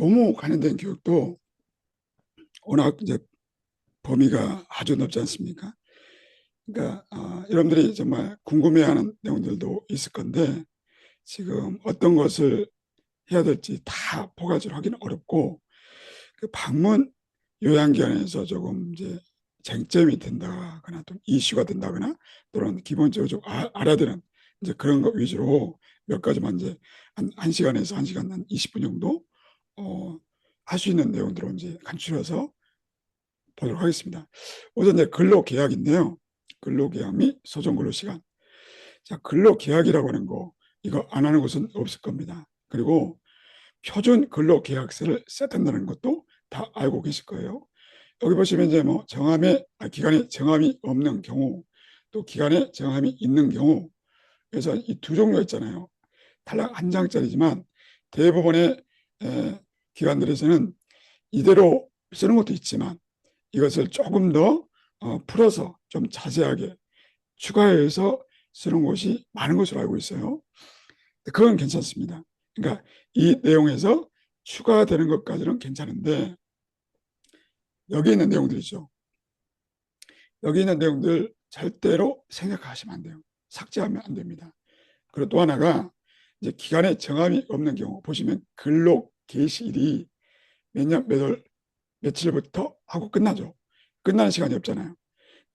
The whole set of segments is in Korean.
노무 관련된 교육도 워낙 이제 범위가 아주 넓지 않습니까? 그러니까 여러분들이 정말 궁금해하는 내용들도 있을 건데 지금 어떤 것을 해야 될지 다 포괄적으로 하기는 어렵고 그 방문 요양기관에서 조금 이제 쟁점이 된다거나 또 이슈가 된다거나 또는 기본적으로 좀 알아들은 이제 그런 것 위주로 몇 가지만 이제 한 시간에서 한 시간 한 20분 정도 할 수 있는 내용들을 이제 간추려서 보도록 하겠습니다. 우선 이제 근로계약인데요. 근로계약 및 소정근로시간. 자, 근로계약이라고 하는 거 이거 안 하는 곳은 없을 겁니다. 그리고 표준 근로계약서를 세팅한다는 것도 다 알고 계실 거예요. 여기 보시면 이제 뭐 기간에 정함이 없는 경우 또 기간에 정함이 있는 경우 그래서 이 두 종류가 있잖아요. 탈락 한 장짜리지만 대부분의 기관들에서는 이대로 쓰는 것도 있지만 이것을 조금 더 풀어서 좀 자세하게 추가해서 쓰는 곳이 많은 것으로 알고 있어요. 그건 괜찮습니다. 그러니까 이 내용에서 추가되는 것까지는 괜찮은데 여기 있는 내용들이죠. 여기 있는 내용들 절대로 생각하시면 안 돼요. 삭제하면 안 됩니다. 그리고 또 하나가 이제 기간에 정함이 없는 경우 보시면 근로 개시일이 몇 년 몇 월 며칠부터 하고 끝나죠. 끝나는 시간이 없잖아요.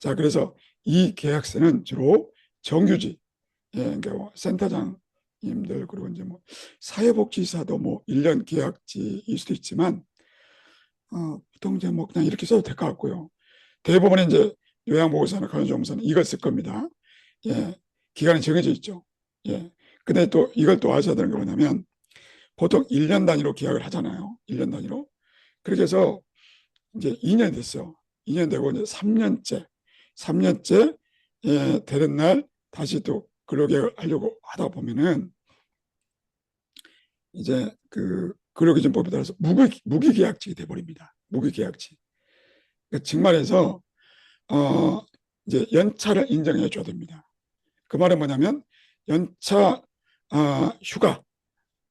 자, 그래서 이 계약서는 주로 정규직, 그러니까 뭐 센터장님들 그리고 이제 뭐 사회복지사도 뭐 1년 계약직일 수도 있지만 보통 이제 뭐 그냥 이렇게 써도 될 것 같고요. 대부분의 이제 요양보호사나 간호조무사는 이걸 쓸 겁니다. 예, 기간이 정해져 있죠. 예. 근데 또 이걸 또 아셔야 되는 게 뭐냐면 보통 1년 단위로 계약을 하잖아요. 1년 단위로. 그렇게 해서 이제 2년 됐어요. 2년 되고 이제 3년째 되는 날 다시 또 근로계약을 하려고 하다 보면은 이제 그 근로기준법에 따라서 무기계약직이 돼버립니다. 무기계약직. 그러니까 직말해서 이제 연차를 인정해 줘야 됩니다. 그 말은 뭐냐면 연차 휴가,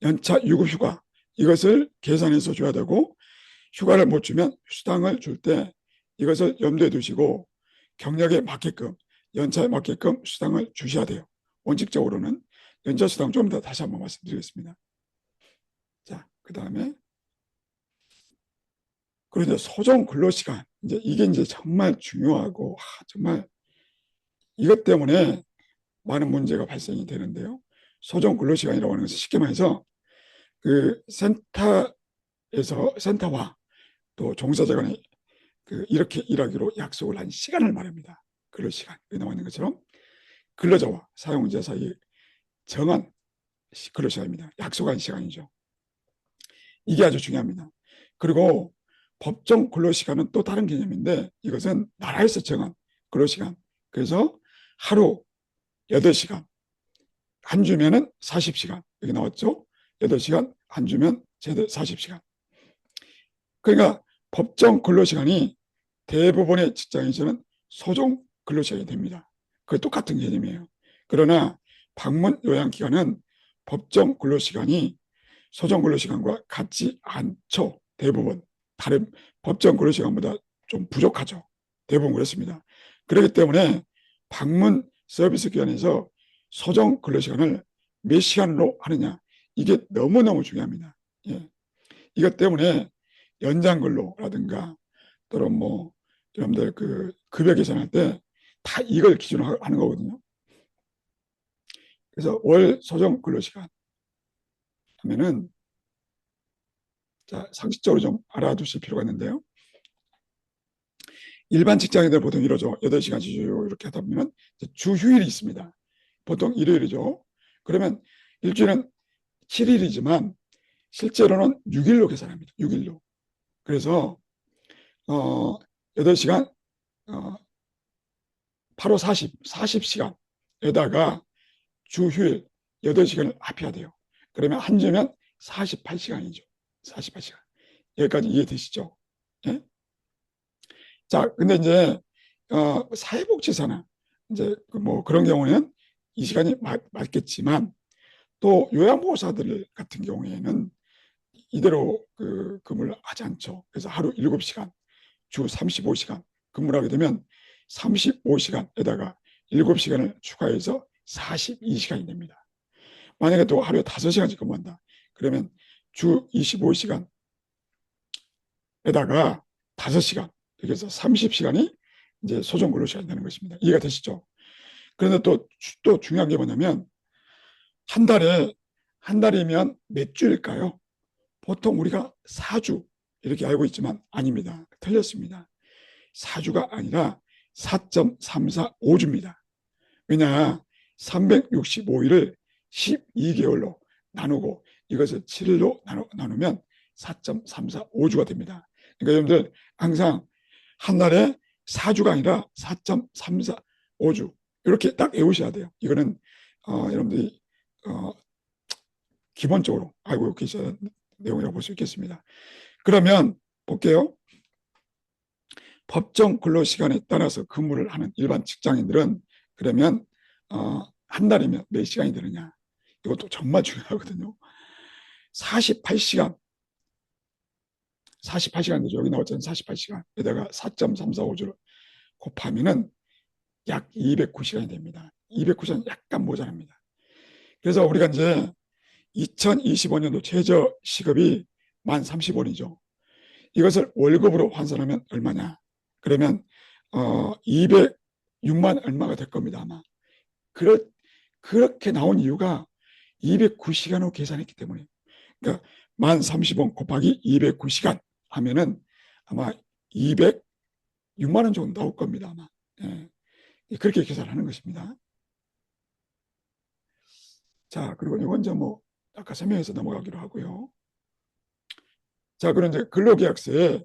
연차 유급 휴가 이것을 계산해서 줘야 되고 휴가를 못 주면 수당을 줄 때 이것을 염두에 두시고 경력에 맞게끔 연차에 맞게끔 수당을 주셔야 돼요. 원칙적으로는 연차 수당 좀 더 다시 한번 말씀드리겠습니다. 자, 그 다음에 그리고 이제 소정 근로시간 이제 이게 이제 정말 중요하고 정말 이것 때문에 많은 문제가 발생이 되는데요. 소정 근로시간이라고 하는 것은 쉽게 말해서 그 센터와 또 종사자 간에 이렇게 일하기로 약속을 한 시간을 말합니다. 근로시간. 여기 나와 있는 것처럼 근로자와 사용자 사이에 정한 근로시간입니다. 약속한 시간이죠. 이게 아주 중요합니다. 그리고 법정 근로시간은 또 다른 개념인데 이것은 나라에서 정한 근로시간. 그래서 하루 8시간, 한 주면은 40시간. 여기 나왔죠? 8시간, 한 주면 최대 40시간. 그러니까 법정 근로시간이 대부분의 직장에서는 소정 근로시간이 됩니다. 그 똑같은 개념이에요. 그러나 방문 요양기간은 법정 근로시간이 소정 근로시간과 같지 않죠. 대부분. 다른 법정 근로시간보다 좀 부족하죠. 대부분 그렇습니다. 그렇기 때문에 방문 서비스 기관에서 소정 근로시간을 몇 시간으로 하느냐 이게 너무너무 중요합니다. 예. 이것 때문에 연장 근로라든가 또는 뭐 여러분들 그 급여 계산할 때 다 이걸 기준으로 하는 거거든요. 그래서 월 소정 근로시간 하면은 자, 상식적으로 좀 알아두실 필요가 있는데요. 일반 직장인들 보통 이러죠. 8시간 주 이렇게 하다 보면 주 휴일이 있습니다. 보통 일요일이죠. 그러면 일주일은 7일이지만 실제로는 6일로 계산합니다. 6일로. 그래서 8시간 8호 40시간에다가 주 휴일 8시간을 합해야 돼요. 그러면 한 주면 48시간이죠. 48시간. 여기까지 이해되시죠? 예? 자, 근데 이제 사회복지사나 이제 뭐 그런 경우에는 이 시간이 맞겠지만 또 요양보호사들 같은 경우에는 이대로 그 근무를 하지 않죠. 그래서 하루 7시간, 주 35시간 근무를 하게 되면 35시간에다가 7시간을 추가해서 42시간이 됩니다. 만약에 또 하루에 5시간씩 근무한다. 그러면 주 25시간에다가 5시간, 그래서 30시간이 이제 소정 근로 시간이 되는 것입니다. 이해가 되시죠? 그런데 또 중요한 게 뭐냐면 한 달에 한 달이면 몇 주일까요? 보통 우리가 4주 이렇게 알고 있지만 아닙니다. 틀렸습니다. 4주가 아니라 4.345주입니다. 왜냐 365일을 12개월로 나누고 이것을 7일로 나누면 4.345주가 됩니다. 그러니까 여러분들 항상 한 달에 4주가 아니라 4.345주 이렇게 딱 외우셔야 돼요. 이거는 여러분들이 기본적으로 알고 계셔야 내용이라고 볼 수 있겠습니다. 그러면 볼게요. 법정 근로시간에 따라서 근무를 하는 일반 직장인들은 그러면 한 달이면 몇 시간이 되느냐. 이것도 정말 중요하거든요. 48시간, 48시간 되죠. 여기 나왔잖아요. 48시간. 에다가 4.345주를 곱하면은 약 209시간이 됩니다. 209시간 약간 모자랍니다. 그래서 우리가 이제 2025년도 최저 시급이 만 30원이죠. 이것을 월급으로 환산하면 얼마냐? 그러면 206만 얼마가 될 겁니다. 아마. 그렇게 나온 이유가 209시간으로 계산했기 때문에. 그러니까 만 30원 곱하기 209시간 하면은 아마 206만 원 정도 나올 겁니다. 아마. 예. 그렇게 계산하는 것입니다. 자, 그리고 이건 뭐 아까 설명해서 넘어가기로 하고요. 자, 그럼 이제 근로계약서에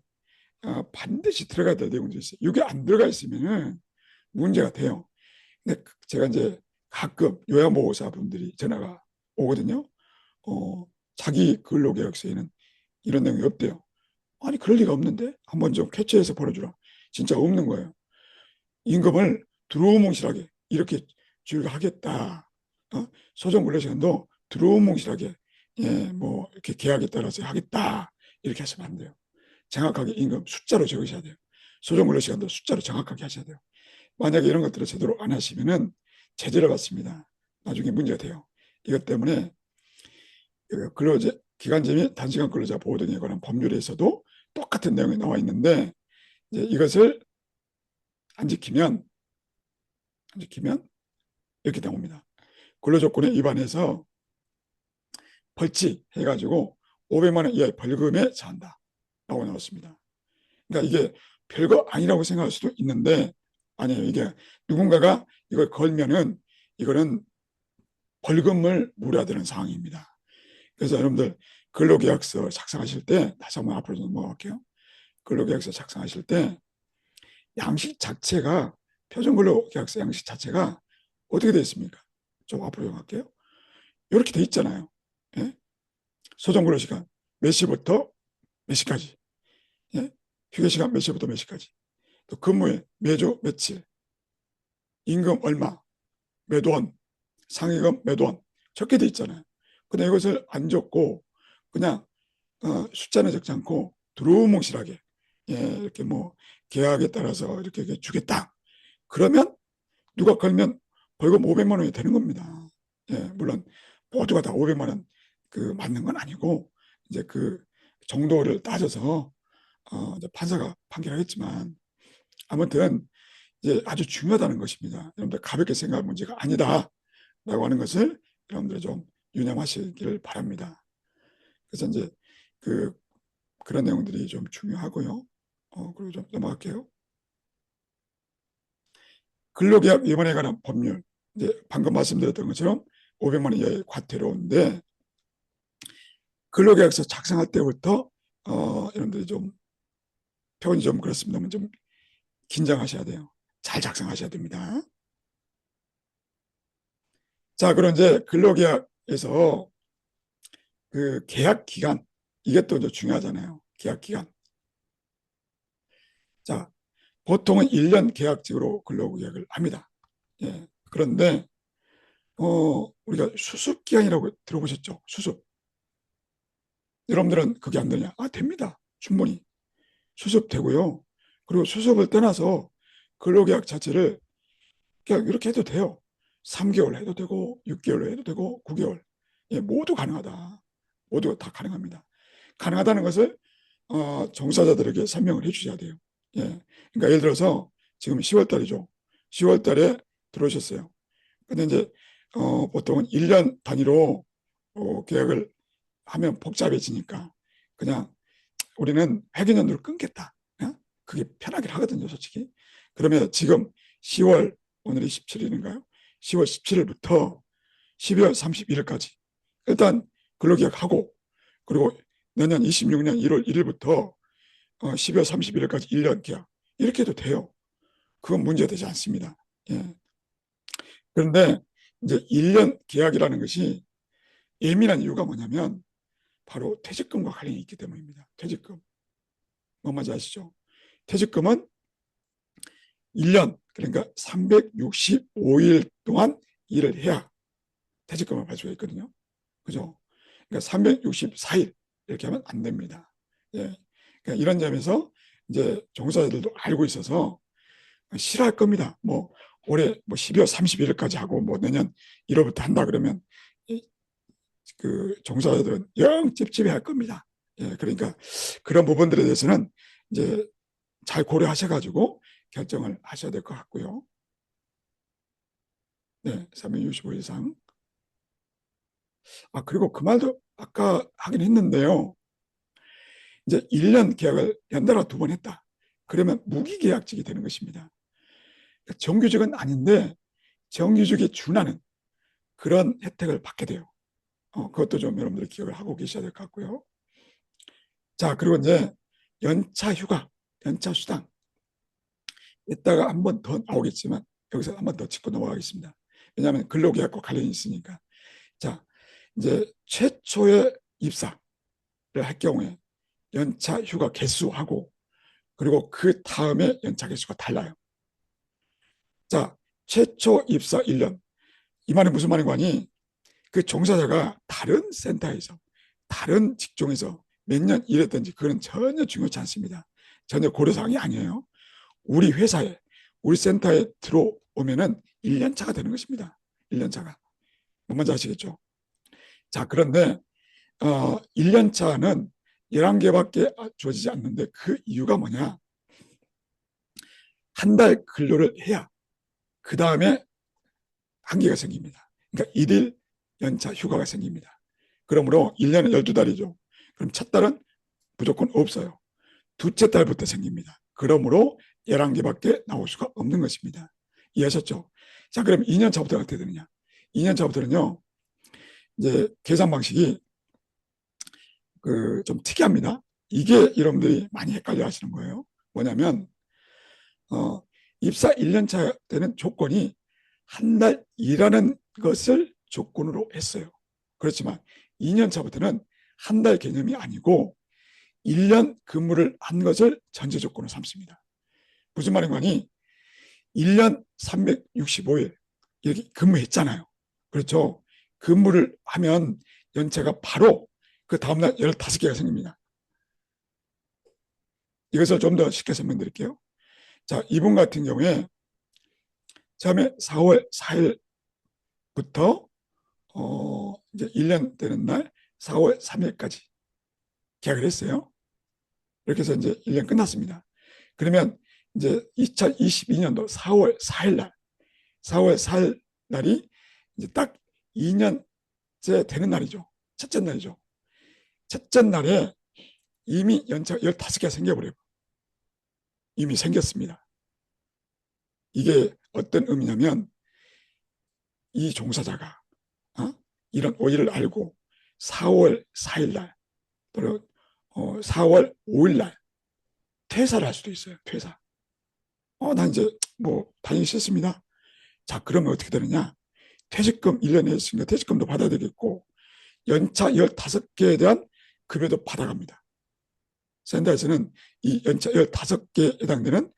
반드시 들어가야 될 내용들이 있어요. 이게 안 들어가 있으면 문제가 돼요. 근데 제가 이제 가끔 요양보호사분들이 전화가 오거든요. 자기 근로계약서에는 이런 내용이 없대요. 아니 그럴 리가 없는데 한번 좀 캐치해서 보내주라. 진짜 없는 거예요. 임금을 두루뭉실하게 이렇게 줄하겠다. 소정근로시간도 두루뭉실하게 뭐 이렇게 계약에 따라서 하겠다. 이렇게 하시면 안 돼요. 정확하게 임금 숫자로 적으셔야 돼요. 소정근로시간도 숫자로 정확하게 하셔야 돼요. 만약에 이런 것들을 제대로 안 하시면은 제재를 받습니다. 나중에 문제가 돼요. 이것 때문에 근로자 기간제 및 단시간 근로자 보호 등에 관한 법률에서도 똑같은 내용이 나와 있는데 이제 이것을 안 지키면 이렇게 나옵니다. 근로조건에 위반해서 벌칙해가지고 500만 원 이하의 벌금에 처한다. 라고 나왔습니다. 그러니까 이게 별거 아니라고 생각할 수도 있는데 아니에요. 이게 누군가가 이걸 걸면은 이거는 벌금을 물어야 되는 상황입니다. 그래서 여러분들 근로계약서 작성하실 때 다시 한번 앞으로 좀 넘어갈게요. 근로계약서 작성하실 때 양식 자체가 표준근로계약서 양식 자체가 어떻게 되어 있습니까? 좀 앞으로 갈게요. 이렇게 돼 있잖아요. 예? 소정근로시간 몇 시부터 몇 시까지, 예? 휴게시간 몇 시부터 몇 시까지, 또 근무일 매주 며칠, 임금 얼마, 몇 원, 상위금 몇 원 적게 돼 있잖아요. 근데 이것을 안 적고 그냥 숫자는 적지 않고 두루뭉실하게 이렇게 뭐 계약에 따라서 이렇게 주겠다. 그러면 누가 걸면 벌금 500만 원이 되는 겁니다. 물론 모두가 다 500만 원 맞는 건 아니고 이제 그 정도를 따져서 이제 판사가 판결하겠지만 아무튼 이제 아주 중요하다는 것입니다. 여러분들 가볍게 생각할 문제가 아니다라고 하는 것을 여러분들 좀 유념하시기를 바랍니다. 그래서 이제 그런 내용들이 좀 중요하고요. 그리고 좀 넘어갈게요. 근로계약 위반에 관한 법률. 이제 방금 말씀드렸던 것처럼 500만 원 이하의 과태료인데 근로계약서 작성할 때부터 여러분들이 좀 표현이 좀 그렇습니다만 좀 긴장하셔야 돼요. 잘 작성하셔야 됩니다. 자, 그럼 이제 근로계약에서 그 계약 기간 이게 또 이제 중요하잖아요. 계약 기간. 자, 보통은 1년 계약직으로 근로계약을 합니다. 예. 그런데 우리가 수습 기간이라고 들어보셨죠? 수습. 여러분들은 그게 안 되냐? 아, 됩니다. 충분히. 수습되고요. 그리고 수습을 떠나서 근로계약 자체를 그냥 이렇게 해도 돼요. 3개월 해도 되고 6개월 해도 되고 9개월. 예, 모두 가능하다. 모두 다 가능합니다. 가능하다는 것을 종사자들에게 설명을 해주셔야 돼요. 예, 그러니까 예를 들어서 지금 10월 달이죠. 10월 달에 들어오셨어요. 근데 이제 보통은 1년 단위로 계약을 하면 복잡해지니까 그냥 우리는 회계연도를 끊겠다. 어? 그게 편하긴 하거든요, 솔직히. 그러면 지금 10월, 오늘이 17일인가요? 10월 17일부터 12월 31일까지 일단 근로계약하고, 그리고 내년 26년 1월 1일부터 12월 31일까지 1년 계약 이렇게 해도 돼요. 그건 문제되지 않습니다. 예. 그런데 이제 1년 계약이라는 것이 예민한 이유가 뭐냐면 바로 퇴직금과 관련이 있기 때문입니다. 퇴직금. 뭐 뭔지 아시죠? 퇴직금은 1년, 그러니까 365일 동안 일을 해야 퇴직금을 받을 수가 있거든요. 그죠? 그러니까 364일 이렇게 하면 안 됩니다. 예. 그러니까 이런 점에서 이제 종사자들도 알고 있어서 싫어할 겁니다. 뭐 올해 뭐 12월 31일까지 하고 뭐 내년 1월부터 한다 그러면 그 종사자들은 영 찝찝해 할 겁니다. 예. 그러니까 그런 부분들에 대해서는 이제 잘 고려하셔가지고 결정을 하셔야 될 것 같고요. 네, 365 이상. 아, 그리고 그 말도 아까 하긴 했는데요. 이제 1년 계약을 연달아 2번 했다. 그러면 무기계약직이 되는 것입니다. 그러니까 정규직은 아닌데 정규직에 준하는 그런 혜택을 받게 돼요. 그것도 좀 여러분들이 기억을 하고 계셔야 될 것 같고요. 자, 그리고 이제 연차 휴가, 연차 수당. 이따가 한 번 더 나오겠지만 여기서 한 번 더 짚고 넘어가겠습니다. 왜냐하면 근로계약과 관련이 있으니까. 자, 이제 최초의 입사를 할 경우에 연차 휴가 개수하고 그리고 그 다음에 연차 개수가 달라요. 자, 최초 입사 1년. 이 말이 무슨 말인 거니? 그 종사자가 다른 센터에서, 다른 직종에서 몇 년 일했든지 그건 전혀 중요치 않습니다. 전혀 고려사항이 아니에요. 우리 회사에, 우리 센터에 들어오면은 1년 차가 되는 것입니다. 1년 차가. 뭔지 아시겠죠? 자, 그런데 1년 차는 11개밖에 주어지지 않는데 그 이유가 뭐냐? 한 달 근로를 해야 그 다음에 한계가 생깁니다. 그러니까 1일 연차 휴가가 생깁니다. 그러므로 1년에 12달이죠. 그럼 첫 달은 무조건 없어요. 둘째 달부터 생깁니다. 그러므로 11개밖에 나올 수가 없는 것입니다. 이해하셨죠? 자, 그럼 2년 차부터 어떻게 되느냐? 2년 차부터는요, 이제 계산 방식이 좀 특이합니다. 이게 여러분들이 많이 헷갈려 하시는 거예요. 뭐냐면, 어, 입사 1년 차 되는 조건이 한 달 일하는 것을 조건으로 했어요. 그렇지만 2년 차부터는 한 달 개념이 아니고 1년 근무를 한 것을 전제 조건으로 삼습니다. 무슨 말인 거니? 1년 365일 이렇게 근무했잖아요. 그렇죠? 근무를 하면 연차가 바로 그 다음날 15개가 생깁니다. 이것을 좀 더 쉽게 설명드릴게요. 자, 이분 같은 경우에 처음에 4월 4일부터 이제 1년 되는 날 4월 3일까지 계약을 했어요. 이렇게 해서 이제 1년 끝났습니다. 그러면 이제 2022년도 4월 4일 날, 4월 4일 날이 이제 딱 2년째 되는 날이죠. 첫째 날이죠. 첫째 날에 이미 연차 15개가 생겨버려요. 이미 생겼습니다. 이게 어떤 의미냐면 이 종사자가 이런 오해를 알고 4월 4일 날 또는 4월 5일 날 퇴사를 할 수도 있어요. 퇴사. 난 이제 뭐 다니기 싫습니다. 자, 그러면 어떻게 되느냐? 퇴직금 1년에 했으니까 퇴직금도 받아야 되겠고 연차 15개에 대한 급여도 받아갑니다. 센터에서는 이 연차 15개에 해당되는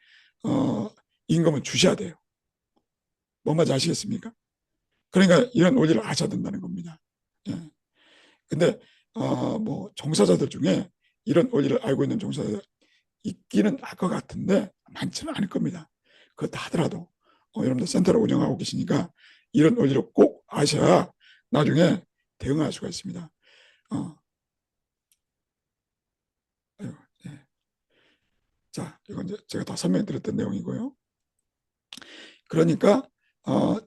임금을 주셔야 돼요. 뭔 말인지 아시겠습니까? 그러니까 이런 원리를 아셔야 된다는 겁니다. 예. 근데 뭐 종사자들 중에 이런 원리를 알고 있는 종사자들 있기는 할 것 같은데 많지는 않을 겁니다. 그렇다 하더라도 여러분들 센터를 운영하고 계시니까 이런 원리를 꼭 아셔야 나중에 대응할 수가 있습니다. 아이고, 예. 자, 이건 이제 제가 다 설명드렸던 내용이고요. 그러니까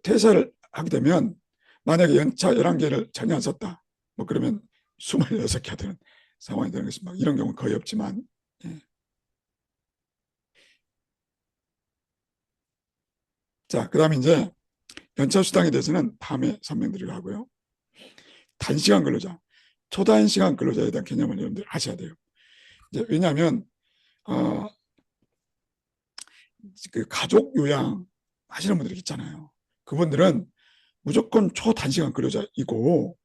퇴사를 하게 되면 만약에 연차 11개를 전혀 안 썼다. 뭐 그러면 26개가 되는 상황이 되는 것입니다. 이런 경우는 거의 없지만. 예. 자, 그 다음에 이제 연차 수당에 대해서는 다음에 설명드리려 하고요. 단시간 근로자, 초단시간 근로자에 대한 개념을 여러분들 아셔야 돼요. 이제 왜냐하면 그 가족 요양 하시는 분들이 있잖아요. 그분들은 무조건 초단시간 근로자이고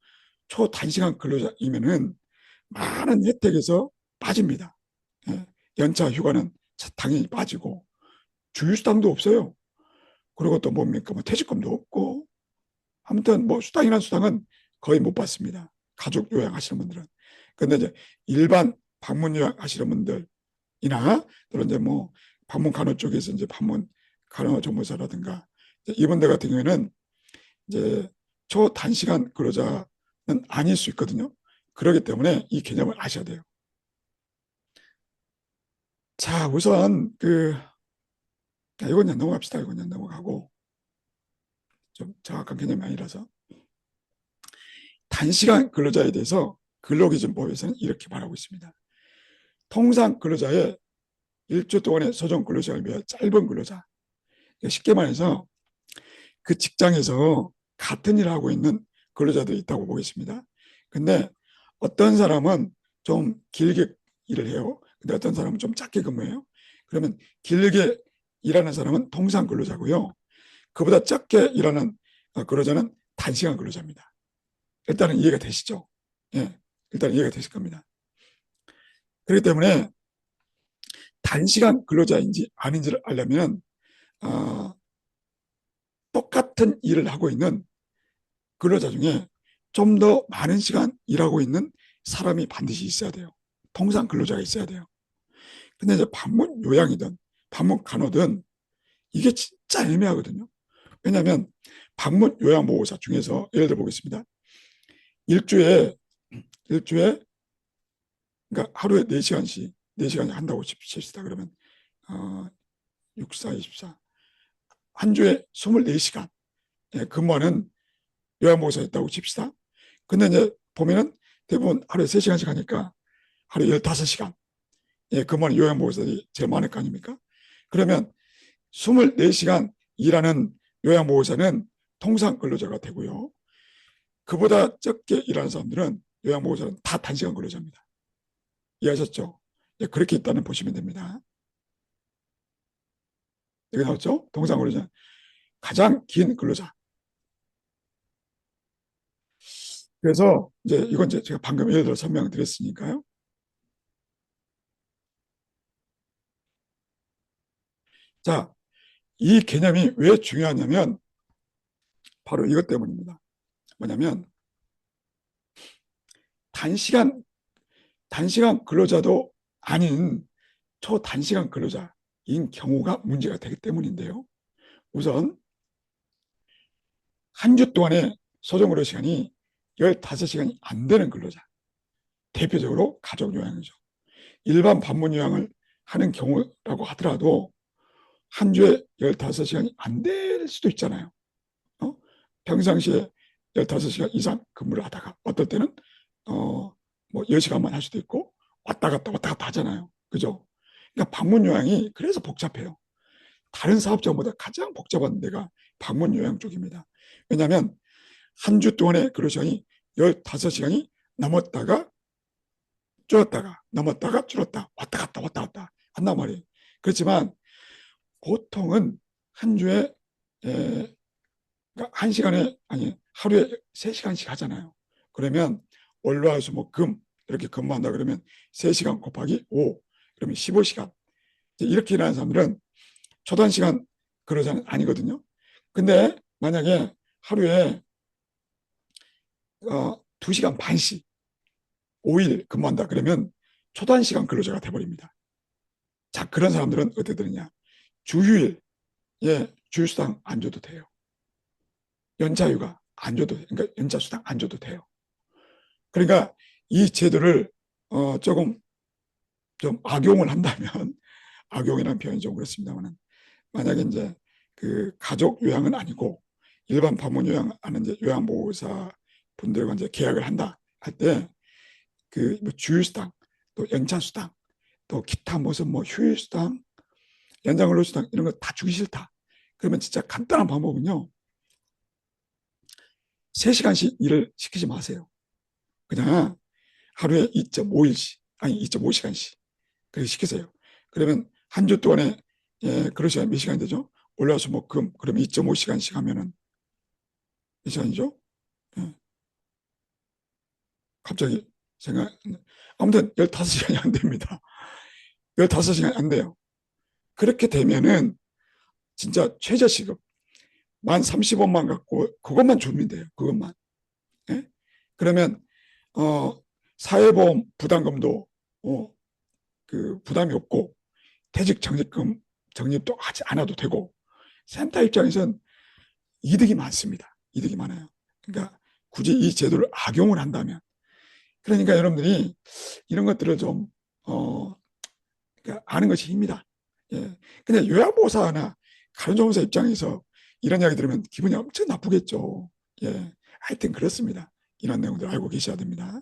초단시간 근로자이면은 많은 혜택에서 빠집니다. 예. 연차 휴가는 당연히 빠지고 주휴수당도 없어요. 그리고 또 뭡니까 뭐 퇴직금도 없고 아무튼 뭐 수당이란 수당은 거의 못 받습니다. 가족 요양 하시는 분들은. 근데 이제 일반 방문 요양 하시는 분들이나 또는 이제 뭐 방문 간호 쪽에서 이제 방문 간호조무사라든가 이분들 같은 경우에는 이제 초단시간 근로자는 아닐 수 있거든요. 그렇기 때문에 이 개념을 아셔야 돼요. 자, 우선 이건 그냥 넘어갑시다. 이건 그냥 넘어가고 좀 정확한 개념이 아니라서 단시간 근로자에 대해서 근로기준법에서는 이렇게 말하고 있습니다. 통상 근로자의 일주 동안의 소정 근로시간을 비해 짧은 근로자. 쉽게 말해서 그 직장에서 같은 일을 하고 있는 근로자들이 있다고 보겠습니다. 근데 어떤 사람은 좀 길게 일을 해요. 근데 어떤 사람은 좀 짧게 근무해요. 그러면 길게 일하는 사람은 통상 근로자고요. 그보다 적게 일하는 근로자는 단시간 근로자입니다. 일단은 이해가 되시죠? 예, 일단 이해가 되실 겁니다. 그렇기 때문에 단시간 근로자인지 아닌지를 알려면 똑같은 일을 하고 있는 근로자 중에 좀 더 많은 시간 일하고 있는 사람이 반드시 있어야 돼요. 통상 근로자가 있어야 돼요. 근데 이제 방문 요양이든 방문 간호든 이게 진짜 애매하거든요. 왜냐하면 방문 요양보호사 중에서 예를 들어 보겠습니다. 일주에 그러니까 하루에 4시간씩 4시간 한다고 칩시다. 그러면 6, 4, 24. 한 주에 24시간 근무하는 요양보호사 있다고 칩시다. 근데 이제 보면은 대부분 하루에 3시간씩 하니까 하루에 15시간 근무하는 요양보호사들이 제일 많을 거 아닙니까? 그러면 24시간 일하는 요양보호사는 통상 근로자가 되고요. 그보다 적게 일하는 사람들은 요양보호사는 다 단시간 근로자입니다. 이해하셨죠? 그렇게 있다는 보시면 됩니다. 여기 나왔죠? 통상 근로자. 가장 긴 근로자. 그래서 이제 이건 이제 제가 방금 예를 들어 설명드렸으니까요. 자, 이 개념이 왜 중요하냐면 바로 이것 때문입니다. 뭐냐면 단시간 근로자도 아닌 초단시간 근로자인 경우가 문제가 되기 때문인데요. 우선 한 주 동안의 소정 근로 시간이 15시간이 안 되는 근로자. 대표적으로 가족 요양이죠. 일반 방문 요양을 하는 경우라고 하더라도 한 주에 15시간이 안 될 수도 있잖아요. 평상시에 15시간 이상 근무를 하다가 어떨 때는 뭐 10시간만 할 수도 있고 왔다 갔다 하잖아요. 그죠? 그러니까 방문 요양이 그래서 복잡해요. 다른 사업장보다 가장 복잡한 데가 방문 요양 쪽입니다. 왜냐하면 한 주 동안의 근로 시간이 15시간이 넘었다가 줄었다가 넘었다가 줄었다 왔다 갔다 한단 말이에요. 그렇지만 보통은 한 주에 그러니까 한 시간에 아니 하루에 3시간씩 하잖아요. 그러면 월화수목금 이렇게 근무한다 그러면 3시간 곱하기 5 그러면 15시간 이렇게 일하는 사람들은 초단시간 근로자는 아니거든요. 근데 만약에 하루에 2시간 반씩 5일 근무한다 그러면 초단시간 근로자가 돼버립니다. 자, 그런 사람들은 어떻게 되느냐. 주휴일에 주휴수당 안 줘도 돼요. 연차휴가 안 줘도, 그러니까 연차수당 안 줘도 돼요. 그러니까 이 제도를 조금 좀 악용을 한다면, 악용이라는 표현이 좀 그렇습니다만은, 만약에 이제 그 가족 요양은 아니고 일반 방문 요양하는 이제 요양보호사 분들과 이제 계약을 한다 할 때 그 뭐 주휴수당 또 연차수당 또 기타 무슨 뭐 휴일수당 연장근로수당 이런 거 다 주기 싫다. 그러면 진짜 간단한 방법은요. 3시간씩 일을 시키지 마세요. 그냥 하루에 2.5일씩 아니 2.5시간씩 그렇게 시키세요. 그러면 한 주 동안에 근로 시간 몇 시간 되죠? 월화수목금 그러면 2.5시간씩 하면은 몇 시간이죠? 예, 갑자기 생각 아무튼 15시간이 안 됩니다. 15시간이 안 돼요. 그렇게 되면은 진짜 최저시급 만 30원만 갖고 그것만 주면 돼요. 그것만. 예? 그러면 사회보험 부담금도 그 부담이 없고 퇴직 적립금 적립도 하지 않아도 되고 센터 입장에선 이득이 많습니다. 이득이 많아요. 그러니까 굳이 이 제도를 악용을 한다면 그러니까 여러분들이 이런 것들을 좀 그러니까 아는 것이 힘이다. 예. 근데 요양보호사나 간호조무사 입장에서 이런 이야기 들으면 기분이 엄청 나쁘겠죠. 예. 하여튼 그렇습니다. 이런 내용들 알고 계셔야 됩니다.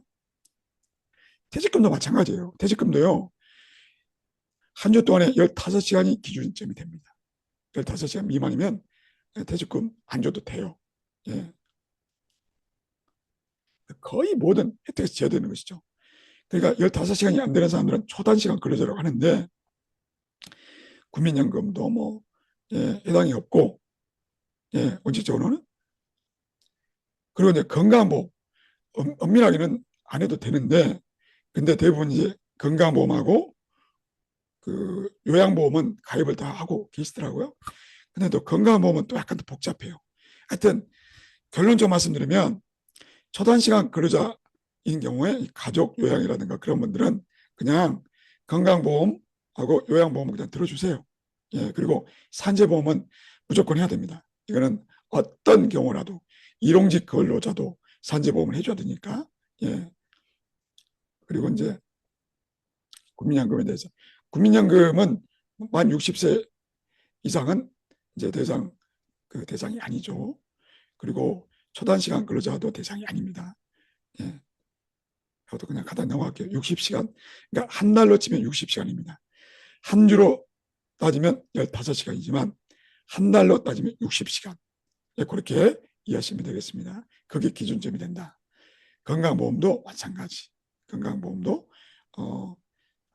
퇴직금도 마찬가지예요. 퇴직금도요. 한 주 동안에 15시간이 기준점이 됩니다. 15시간 미만이면 퇴직금 안 줘도 돼요. 예. 거의 모든 혜택이 제어되는 것이죠. 그러니까 15시간이 안 되는 사람들은 초단시간 근로자라고 하는데 국민연금도 뭐 해당이 없고 원칙적으로는 그리고 이제 건강보험 엄밀하게는 안 해도 되는데 근데 대부분 이제 건강보험하고 그 요양보험은 가입을 다 하고 계시더라고요. 근데 또 건강보험은 또 약간 더 복잡해요. 하여튼 결론적으로 말씀드리면 초단시간 근로자인 경우에 가족 요양이라든가 그런 분들은 그냥 건강보험하고 요양보험을 그냥 들어주세요. 예, 그리고 산재보험은 무조건 해야 됩니다. 이거는 어떤 경우라도 일용직 근로자도 산재보험을 해줘야 되니까. 예. 그리고 이제 국민연금에 대해서 국민연금은 만 60세 이상은 이제 대상이 아니죠. 그리고 초단시간 근로자도 대상이 아닙니다. 예. 저도 그냥 가다 넘어갈게요. 60시간. 그러니까 한 달로 치면 60시간입니다. 한 주로 따지면 15시간이지만 한 달로 따지면 60시간. 예, 그렇게 이해하시면 되겠습니다. 그게 기준점이 된다. 건강보험도 마찬가지. 건강보험도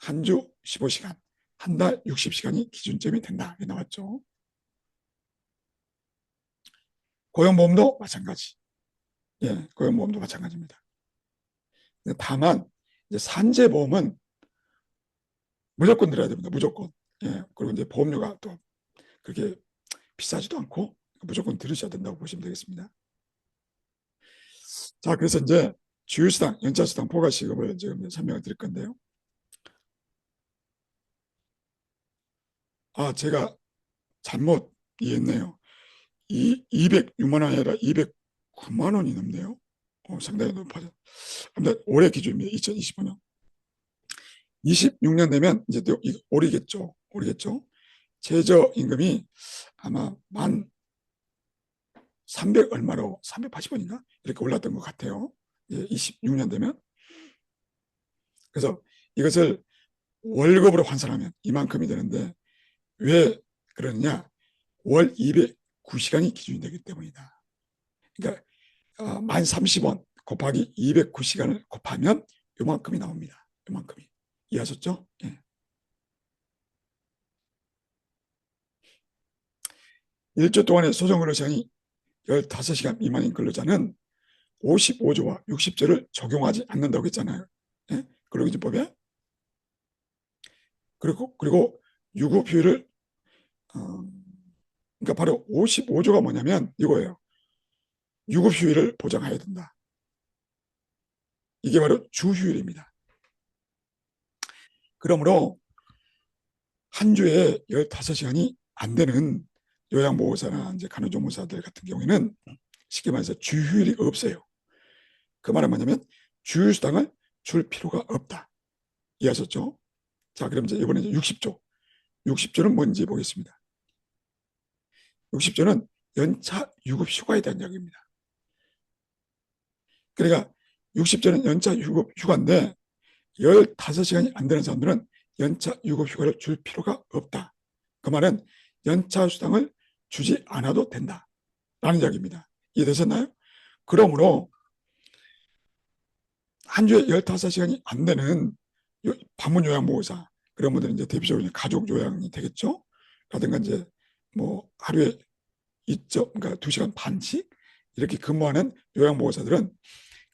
한 주 15시간, 한 달 60시간이 기준점이 된다. 이렇게 나왔죠. 고용보험도 마찬가지. 예, 고용보험도 마찬가지입니다. 다만 이제 산재보험은 무조건 들어야 됩니다. 무조건. 예, 그리고 이제 보험료가 또 그렇게 비싸지도 않고 무조건 들으셔야 된다고 보시면 되겠습니다. 자, 그래서 이제 주휴수당, 연차수당, 포괄시급을 지금 설명을 드릴 건데요. 제가 잘못 이해했네요. 206만 원이 아니라 209만 원이 넘네요. 상당히 높아져. 근데 올해 기준입니다. 2025년. 26년 되면 이제 또 오르겠죠. 오르겠죠. 최저임금이 아마 만 300 얼마로 380원인가 이렇게 올랐던 것 같아요. 26년 되면. 그래서 이것을 월급으로 환산하면 이만큼이 되는데 왜 그러느냐? 월 209시간이 기준이 되기 때문이다. 그러니까 만 30원 곱하기 209시간을 곱하면 요만큼이 나옵니다. 요만큼이. 이해하셨죠? 예. 1주 동안의 소정근로시간이 15시간 미만인 근로자는 55조와 60조를 적용하지 않는다고 했잖아요. 예? 근로기준법에. 그리고 유급휴일을 그러니까 바로 55조가 뭐냐면 이거예요. 유급휴일을 보장해야 된다. 이게 바로 주휴일입니다. 그러므로 한 주에 15시간이 안 되는 요양보호사나 이제 간호조무사들 같은 경우에는 쉽게 말해서 주휴일이 없어요. 그 말은 뭐냐면 주휴수당을 줄 필요가 없다. 이해하셨죠? 자, 그럼 이제 이번에 이제 60조. 60조는 뭔지 보겠습니다. 60조는 연차 유급 휴가에 대한 이야기입니다. 그러니까 60조는 연차 유급 휴가인데 15시간이 안 되는 사람들은 연차 유급 휴가를 줄 필요가 없다. 그 말은 연차 수당을 주지 않아도 된다라는 이야기입니다. 이해되셨나요? 그러므로 한 주에 15시간이 안 되는 방문 요양보호사, 그런 분들은 이제 대표적으로 가족 요양이 되겠죠. 라든가 이제 뭐 하루에 2점, 그러니까 2시간 반씩 이렇게 근무하는 요양보호사들은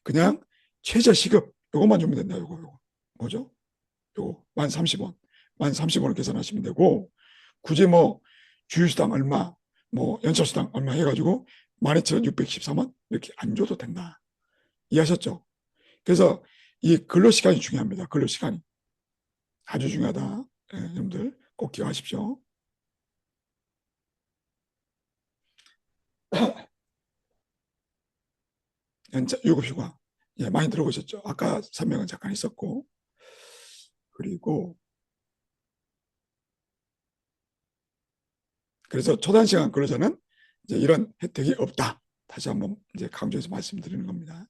그냥 최저시급 요것만 주면 된다. 요거 뭐죠? 요거 만 30원, 만 30원을 계산하시면 되고, 굳이 뭐 주휴수당 얼마, 뭐 연차수당 얼마 해가지고 12,613원 이렇게 안 줘도 된다. 이해하셨죠? 그래서 이 근로시간이 중요합니다. 근로시간이 아주 중요하다. 예, 여러분들 꼭 기억하십시오. 연차 유급휴가, 예, 많이 들어보셨죠? 아까 설명은 잠깐 했었고, 그리고 그래서 초단시간 근로자는 이제 이런 혜택이 없다. 다시 한번 이제 강조해서 말씀드리는 겁니다.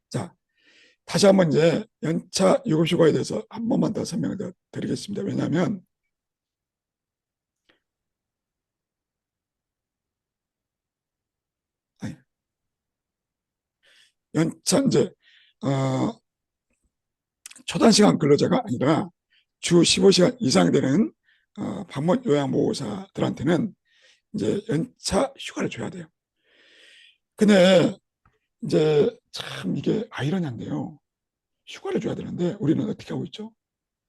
자, 다시 한번 이제 연차 유급휴가에 대해서 한 번만 더 설명을 드리겠습니다. 왜냐하면 연차 이제 초단시간 근로자가 아니라 주 15시간 이상 되는 방문 요양보호사들한테는 이제 연차 휴가를 줘야 돼요. 근데 이제 참 이게 아이러니한데요. 휴가를 줘야 되는데 우리는 어떻게 하고 있죠?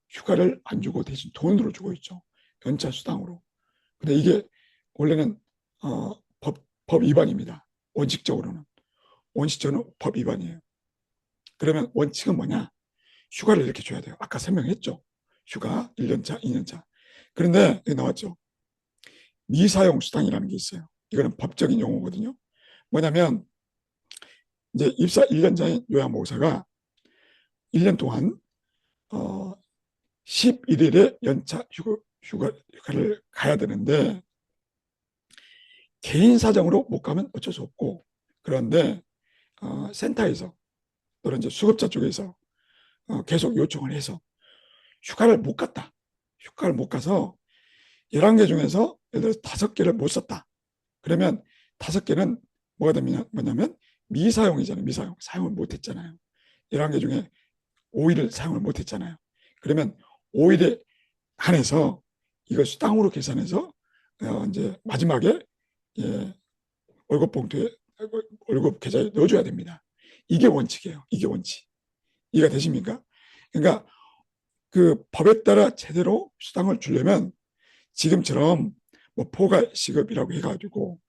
휴가를 안 주고 대신 돈으로 주고 있죠. 연차 수당으로. 근데 이게 원래는 법 위반입니다. 원칙적으로는. 원칙적으로는 법 위반이에요. 그러면 원칙은 뭐냐? 휴가를 이렇게 줘야 돼요. 아까 설명했죠. 휴가 1년차, 2년차. 그런데 여기 나왔죠. 미사용 수당이라는 게 있어요. 이거는 법적인 용어거든요. 뭐냐면 이제 입사 1년차인 요양보호사가 1년 동안 11일에 연차 휴가를 가야 되는데 개인 사정으로 못 가면 어쩔 수 없고, 그런데 센터에서 또는 이제 수급자 쪽에서 계속 요청을 해서 휴가를 못 갔다. 휴가를 못 가서 11개 중에서 예를 들어서 5개를 못 썼다. 그러면 5개는 뭐가 뭐냐면 미사용이잖아요. 미사용. 사용을 못 했잖아요. 11개 중에 5일을 사용을 못 했잖아요. 그러면 5일에 한해서 이걸 수당으로 계산해서 이제 마지막에 예, 월급 봉투에 월급 계좌에 넣어줘야 됩니다. 이게 원칙이에요. 이게 원칙. 이해가 되십니까? 그러니까 그 법에 따라 제대로 수당을 주려면 지금처럼 뭐 포괄 시급이라고 해가지고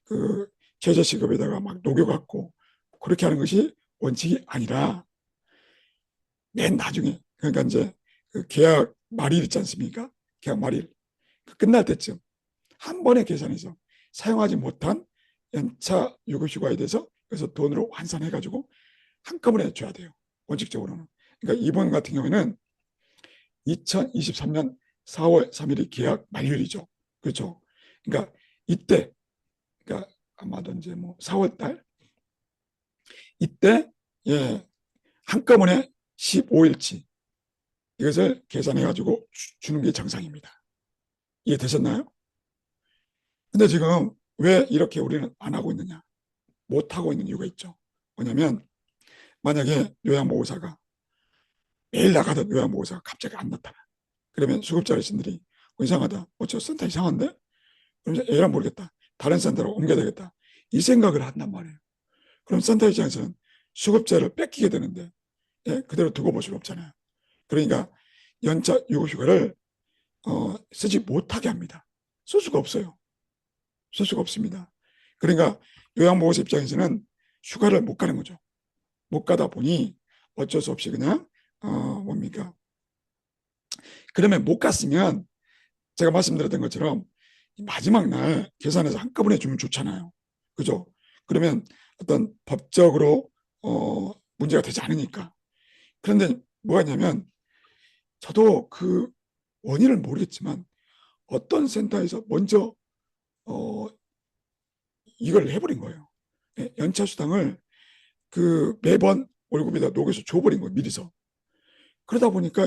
그 최저 시급에다가 막 녹여갖고 그렇게 하는 것이 원칙이 아니라 맨 나중에, 그러니까 이제 그 계약 말일 있지 않습니까? 계약 말일 그 끝날 때쯤 한 번에 계산해서 사용하지 못한 연차 유급휴가에 대해서 그래서 돈으로 환산해가지고 한꺼번에 줘야 돼요. 원칙적으로는. 그러니까 이번 같은 경우에는 2023년 4월 3일이 계약 만료일이죠. 그렇죠. 그러니까 이때, 그러니까 아마도 이제 뭐 4월 달 이때 예, 한꺼번에 15일치 이것을 계산해가지고 주는 게 정상입니다. 이해되셨나요? 근데 지금 왜 이렇게 우리는 안 하고 있느냐? 못 하고 있는 이유가 있죠. 뭐냐면 만약에 요양보호사가 매일 나가던 요양보호사가 갑자기 안 나타나. 그러면 수급자 어르신들이 이상하다. 저 센터 이상한데? 그러면서 에라 모르겠다. 다른 센터로 옮겨야 되겠다. 이 생각을 한단 말이에요. 그럼 센터 입장에서는 수급자를 뺏기게 되는데 예, 그대로 두고 볼 수는 없잖아요. 그러니까 연차 유급휴가를 쓰지 못하게 합니다. 쓸 수가 없어요. 쓸 수가 없습니다. 그러니까 요양보호사 입장에서는 휴가를 못 가는 거죠. 못 가다 보니 어쩔 수 없이 그냥 뭡니까? 그러면 못 갔으면 제가 말씀드렸던 것처럼 마지막 날 계산해서 한꺼번에 주면 좋잖아요. 그죠? 그러면 어떤 법적으로 문제가 되지 않으니까. 그런데 뭐가 있냐면 저도 그 원인을 모르겠지만 어떤 센터에서 먼저 이걸 해버린 거예요. 연차 수당을 그 매번 월급에다 녹여서 줘버린 거예요. 미리서. 그러다 보니까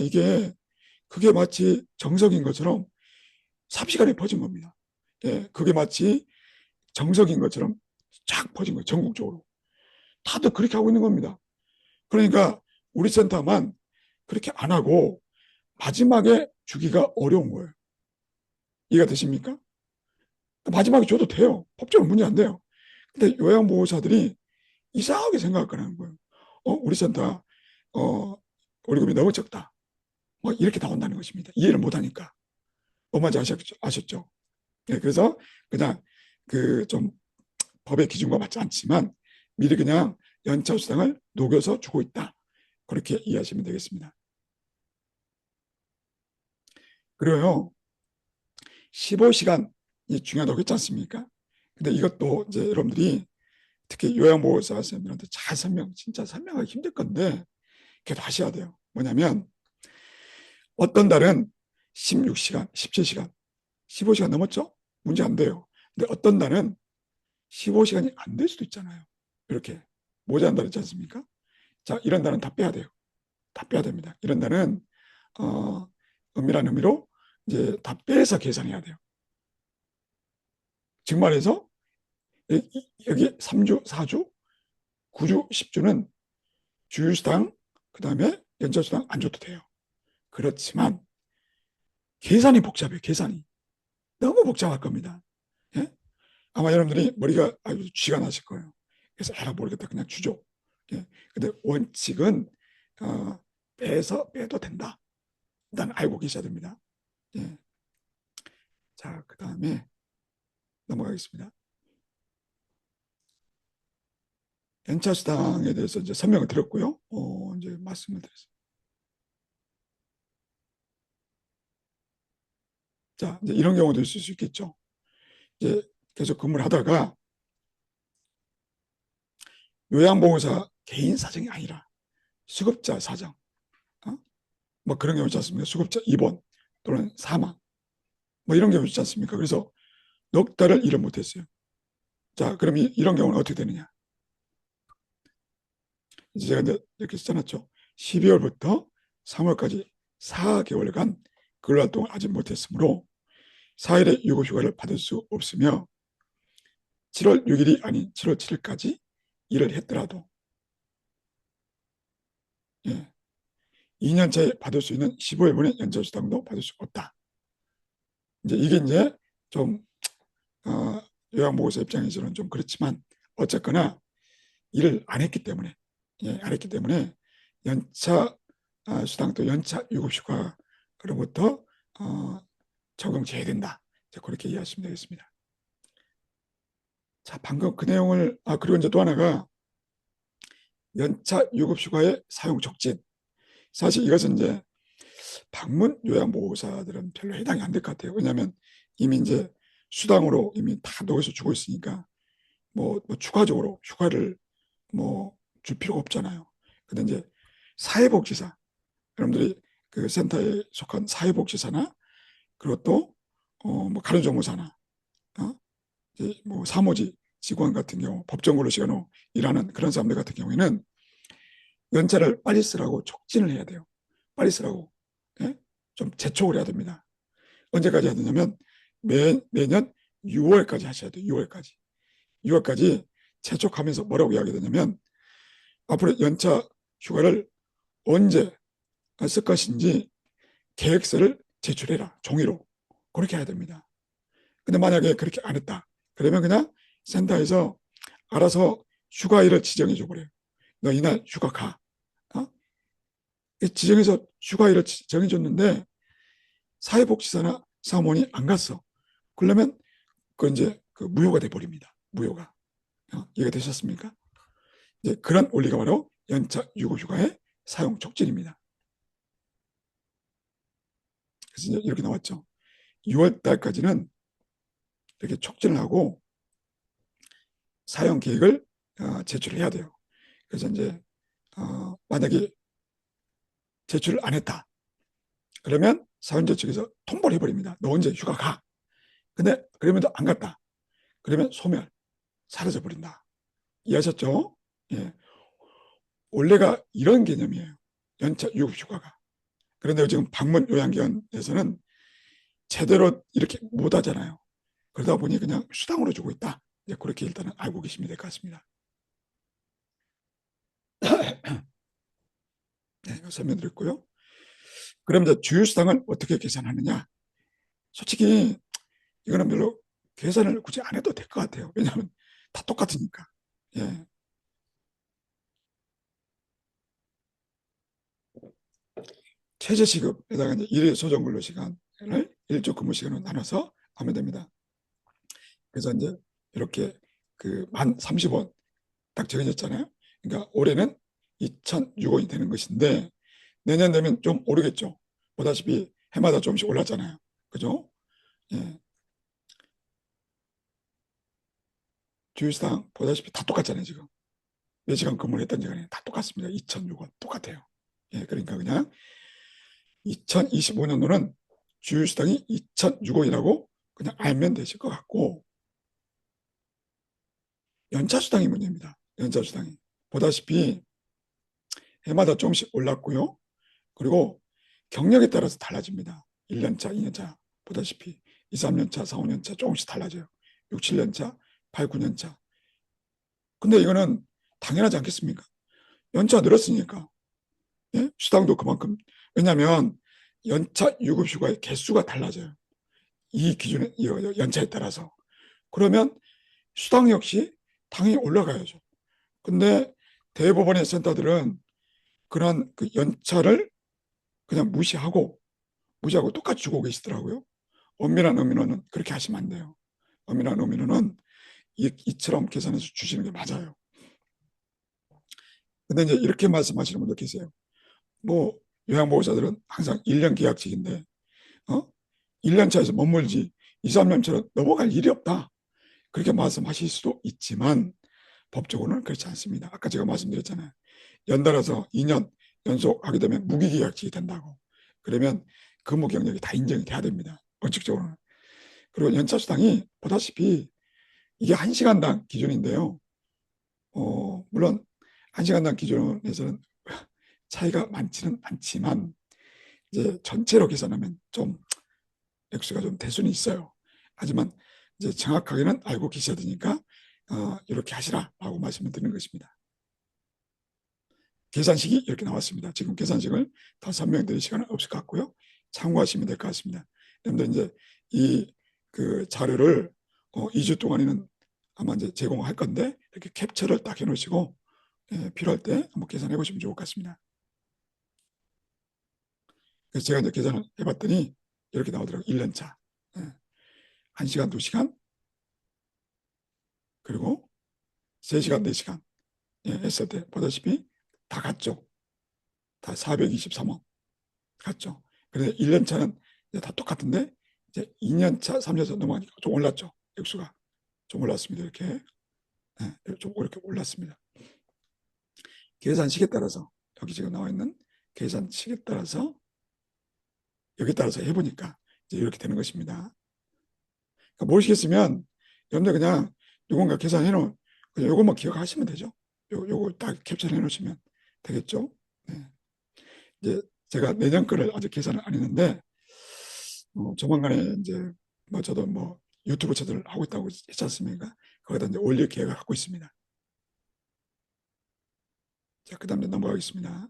그게 마치 정석인 것처럼 삽시간에 퍼진 겁니다. 그게 마치 정석인 것처럼 쫙 퍼진 거예요. 전국적으로. 다들 그렇게 하고 있는 겁니다. 그러니까 우리 센터만 그렇게 안 하고 마지막에 주기가 어려운 거예요. 이해가 되십니까? 마지막에 줘도 돼요. 법적으로 문제 안 돼요. 근데 요양보호사들이 이상하게 생각하는 거예요. 우리 센터 월급이 너무 적다. 뭐 이렇게 나온다는 것입니다. 이해를 못하니까. 뭔지 아셨죠? 네, 그래서 그냥 그 좀 법의 기준과 맞지 않지만 미리 그냥 연차 수당을 녹여서 주고 있다. 그렇게 이해하시면 되겠습니다. 그리고요, 15시간이 중요하다고 했지 않습니까? 근데 이것도 이제 여러분들이 특히 요양보호사 선생님들한테 잘 진짜 설명하기 힘들 건데, 그래도 하셔야 돼요. 뭐냐면, 어떤 달은 16시간, 17시간, 15시간 넘었죠? 문제 안 돼요. 근데 어떤 달은 15시간이 안 될 수도 있잖아요. 이렇게 모자란 달 있지 않습니까? 자, 이런 달은 다 빼야 돼요. 다 빼야 됩니다. 이런 달은 은밀한 의미로 이제 다 빼서 계산해야 돼요. 즉 말해서 여기 3주, 4주, 9주, 10주는 주휴수당, 그 다음에 연차수당 안 줘도 돼요. 그렇지만 계산이 복잡해요. 계산이. 너무 복잡할 겁니다. 예? 아마 여러분들이 머리가 아주 쥐가 나실 거예요. 그래서 에라 모르겠다 그냥 주죠. 예. 근데 원칙은 빼도 된다. 일단 알고 계셔야 됩니다. 예. 자, 그 다음에 넘어가겠습니다. 연차수당에 대해서 이제 설명을 드렸고요. 이제 말씀을 드렸습니다. 자, 이제 이런 경우도 있을 수 있겠죠. 이제 계속 근무를 하다가 요양보호사 개인 사정이 아니라 수급자 사정, 뭐 그런 경우 있지 않습니까? 수급자 입원 또는 사망, 뭐 이런 경우 있지 않습니까? 그래서 넉 달을 일을 못했어요. 자, 그럼 이런 경우는 어떻게 되느냐? 이제 제가 이렇게 써놨죠. 12월부터 3월까지 4개월간 근로활동을 아직 못했으므로 4일의 유급휴가를 받을 수 없으며 7월 6일이 아닌 7월 7일까지 일을 했더라도 2년차에 받을 수 있는 15일분의 연차수당도 받을 수 없다. 이게 이제 좀 요양보호사 입장에서는 좀 그렇지만 어쨌거나 일을 안 했기 때문에 안 했기 때문에 연차 수당 또 연차 유급휴가로부터 적용돼야 된다. 그렇게 이해하시면 되겠습니다. 자, 방금 그 내용을 그리고 이제 또 하나가 연차 유급휴가의 사용 촉진. 사실 이것은 이제 방문 요양보호사들은 별로 해당이 안 될 것 같아요. 왜냐하면 이미 이제 수당으로 이미 다 녹여서 주고 있으니까 뭐 추가적으로 휴가를 뭐 줄 필요가 없잖아요. 근데 이제 사회복지사, 여러분들이 그 센터에 속한 사회복지사나 그리고 또 뭐 간호조무사나 이제 뭐 사무직 직원 같은 경우 법정 근로시간으로 일하는 그런 사람들 같은 경우에는 연차를 빨리 쓰라고 촉진을 해야 돼요. 빨리 쓰라고. 예? 좀 재촉을 해야 됩니다. 언제까지 해야 되냐면 매년 6월까지 하셔야 돼요. 6월까지. 6월까지 재촉하면서 뭐라고 이야기 되냐면 앞으로 연차 휴가를 언제 쓸 것인지 계획서를 제출해라. 종이로. 그렇게 해야 됩니다. 근데 만약에 그렇게 안 했다. 그러면 그냥 센터에서 알아서 휴가일을 지정해 줘 버려요. 너 이날 휴가 가. 지정해서 휴가일을 정해줬는데 사회복지사나 사무원이 안 갔어. 그러면 그 이제 무효가 돼 버립니다. 무효가. 이해가 되셨습니까? 이제 그런 원리가 바로 연차 유급휴가의 사용 촉진입니다. 그래서 이렇게 나왔죠. 6월 달까지는 이렇게 촉진을 하고 사용 계획을 제출해야 돼요. 그래서 이제 만약에 제출을 안 했다. 그러면 사원자 측에서 통보를 해버립니다. 너 언제 휴가 가. 근데 그러면 안 갔다. 그러면 소멸, 사라져버린다. 이해하셨죠? 예. 원래가 이런 개념이에요. 연차 유급휴가가. 그런데 지금 방문 요양기관에서는 제대로 이렇게 못 하잖아요. 그러다 보니 그냥 수당으로 주고 있다. 이제 그렇게 일단은 알고 계시면 될 것 같습니다. 네, 설명드렸고요. 그럼 이제 주휴수당을 어떻게 계산하느냐? 솔직히 이거는 별로 계산을 굳이 안 해도 될 것 같아요. 왜냐하면 다 똑같으니까. 예. 최저시급에다가 이제 일일 소정 근로 시간을 일주 근무 시간으로 나눠서 하면 됩니다. 그래서 이제 이렇게 그 만 30원 딱 정해졌잖아요. 그러니까 올해는 2,006원이 되는 것인데 내년 되면 좀 오르겠죠. 보다시피 해마다 조금씩 올랐잖아요. 그죠? 예. 주휴수당 보다시피 다 똑같잖아요, 지금. 몇 시간 근무를 했던지 간에 다 똑같습니다. 2,006원 똑같아요. 예, 그러니까 그냥 2025년도는 주휴수당이 2,006원이라고 그냥 알면 되실 것 같고 연차수당이 문제입니다. 연차수당이. 보다시피 해마다 조금씩 올랐고요. 그리고 경력에 따라서 달라집니다. 1년차, 2년차 보다시피 2, 3년차, 4, 5년차 조금씩 달라져요. 6, 7년차, 8, 9년차. 근데 이거는 당연하지 않겠습니까? 연차 늘었으니까. 예? 수당도 그만큼. 왜냐하면 연차 유급휴가의 개수가 달라져요. 이 기준에 연차에 따라서. 그러면 수당 역시 당연히 올라가야죠. 근데 대부분의 센터들은 그런 그 연차를 그냥 무시하고 똑같이 주고 계시더라고요. 엄밀한 의미로는 그렇게 하시면 안 돼요. 엄밀한 의미로는 이처럼 계산해서 주시는 게 맞아요. 근데 이제 이렇게 말씀하시는 분도 계세요. 뭐 요양보호사들은 항상 1년 계약직인데 1년 차에서 머물지 2, 3년처럼 넘어갈 일이 없다. 그렇게 말씀하실 수도 있지만 법적으로는 그렇지 않습니다. 아까 제가 말씀드렸잖아요. 연달아서 2년 연속 하게 되면 무기계약직이 된다고. 그러면 근무 경력이 다 인정이 돼야 됩니다. 원칙적으로는. 그리고 연차수당이 보다시피 이게 1시간당 기준인데요. 물론 1시간당 기준에서는 차이가 많지는 않지만 이제 전체로 계산하면 좀 액수가 좀 대수는 있어요. 하지만 이제 정확하게는 알고 계셔야 되니까 이렇게 하시라라고 말씀을 드리는 것입니다. 계산식이 이렇게 나왔습니다. 지금 계산식을 다 설명드릴 시간은 없을 것 같고요. 참고하시면 될 것 같습니다. 여러분들 이제 이 그 자료를 2주 동안에는 아마 이제 제공할 건데 이렇게 캡처를 딱 해놓으시고 필요할 때 한번 계산해 보시면 좋을 것 같습니다. 그래서 제가 이제 계산을 해봤더니 이렇게 나오더라고요. 1년 차. 1시간, 2시간, 그리고 3시간, 4시간 했을 때 보다시피 다 같죠. 다 423원 같죠. 그런데 1년 차는 다 똑같은데 이제 2년 차, 3년 차 넘어가니까 좀 올랐죠. 액수가 좀 올랐습니다. 이렇게 좀 이렇게 올랐습니다. 계산식에 따라서 여기 지금 나와 있는 계산식에 따라서 여기 따라서 해보니까 이제 이렇게 되는 것입니다. 그러니까 모르시겠으면 여러분들 그냥 누군가 계산해 놓은 그냥 요것만 기억하시면 되죠. 요거 딱 캡처해 놓으시면 되겠죠. 네. 이제 제가 내년 거를 아직 계산을 안 했는데 조만간에 이제 뭐 저도 뭐 유튜브 채널을 하고 있다고 했지 않습니까? 거기다 이제 올릴 계획을 갖고 있습니다. 자, 그 다음에 넘어가겠습니다.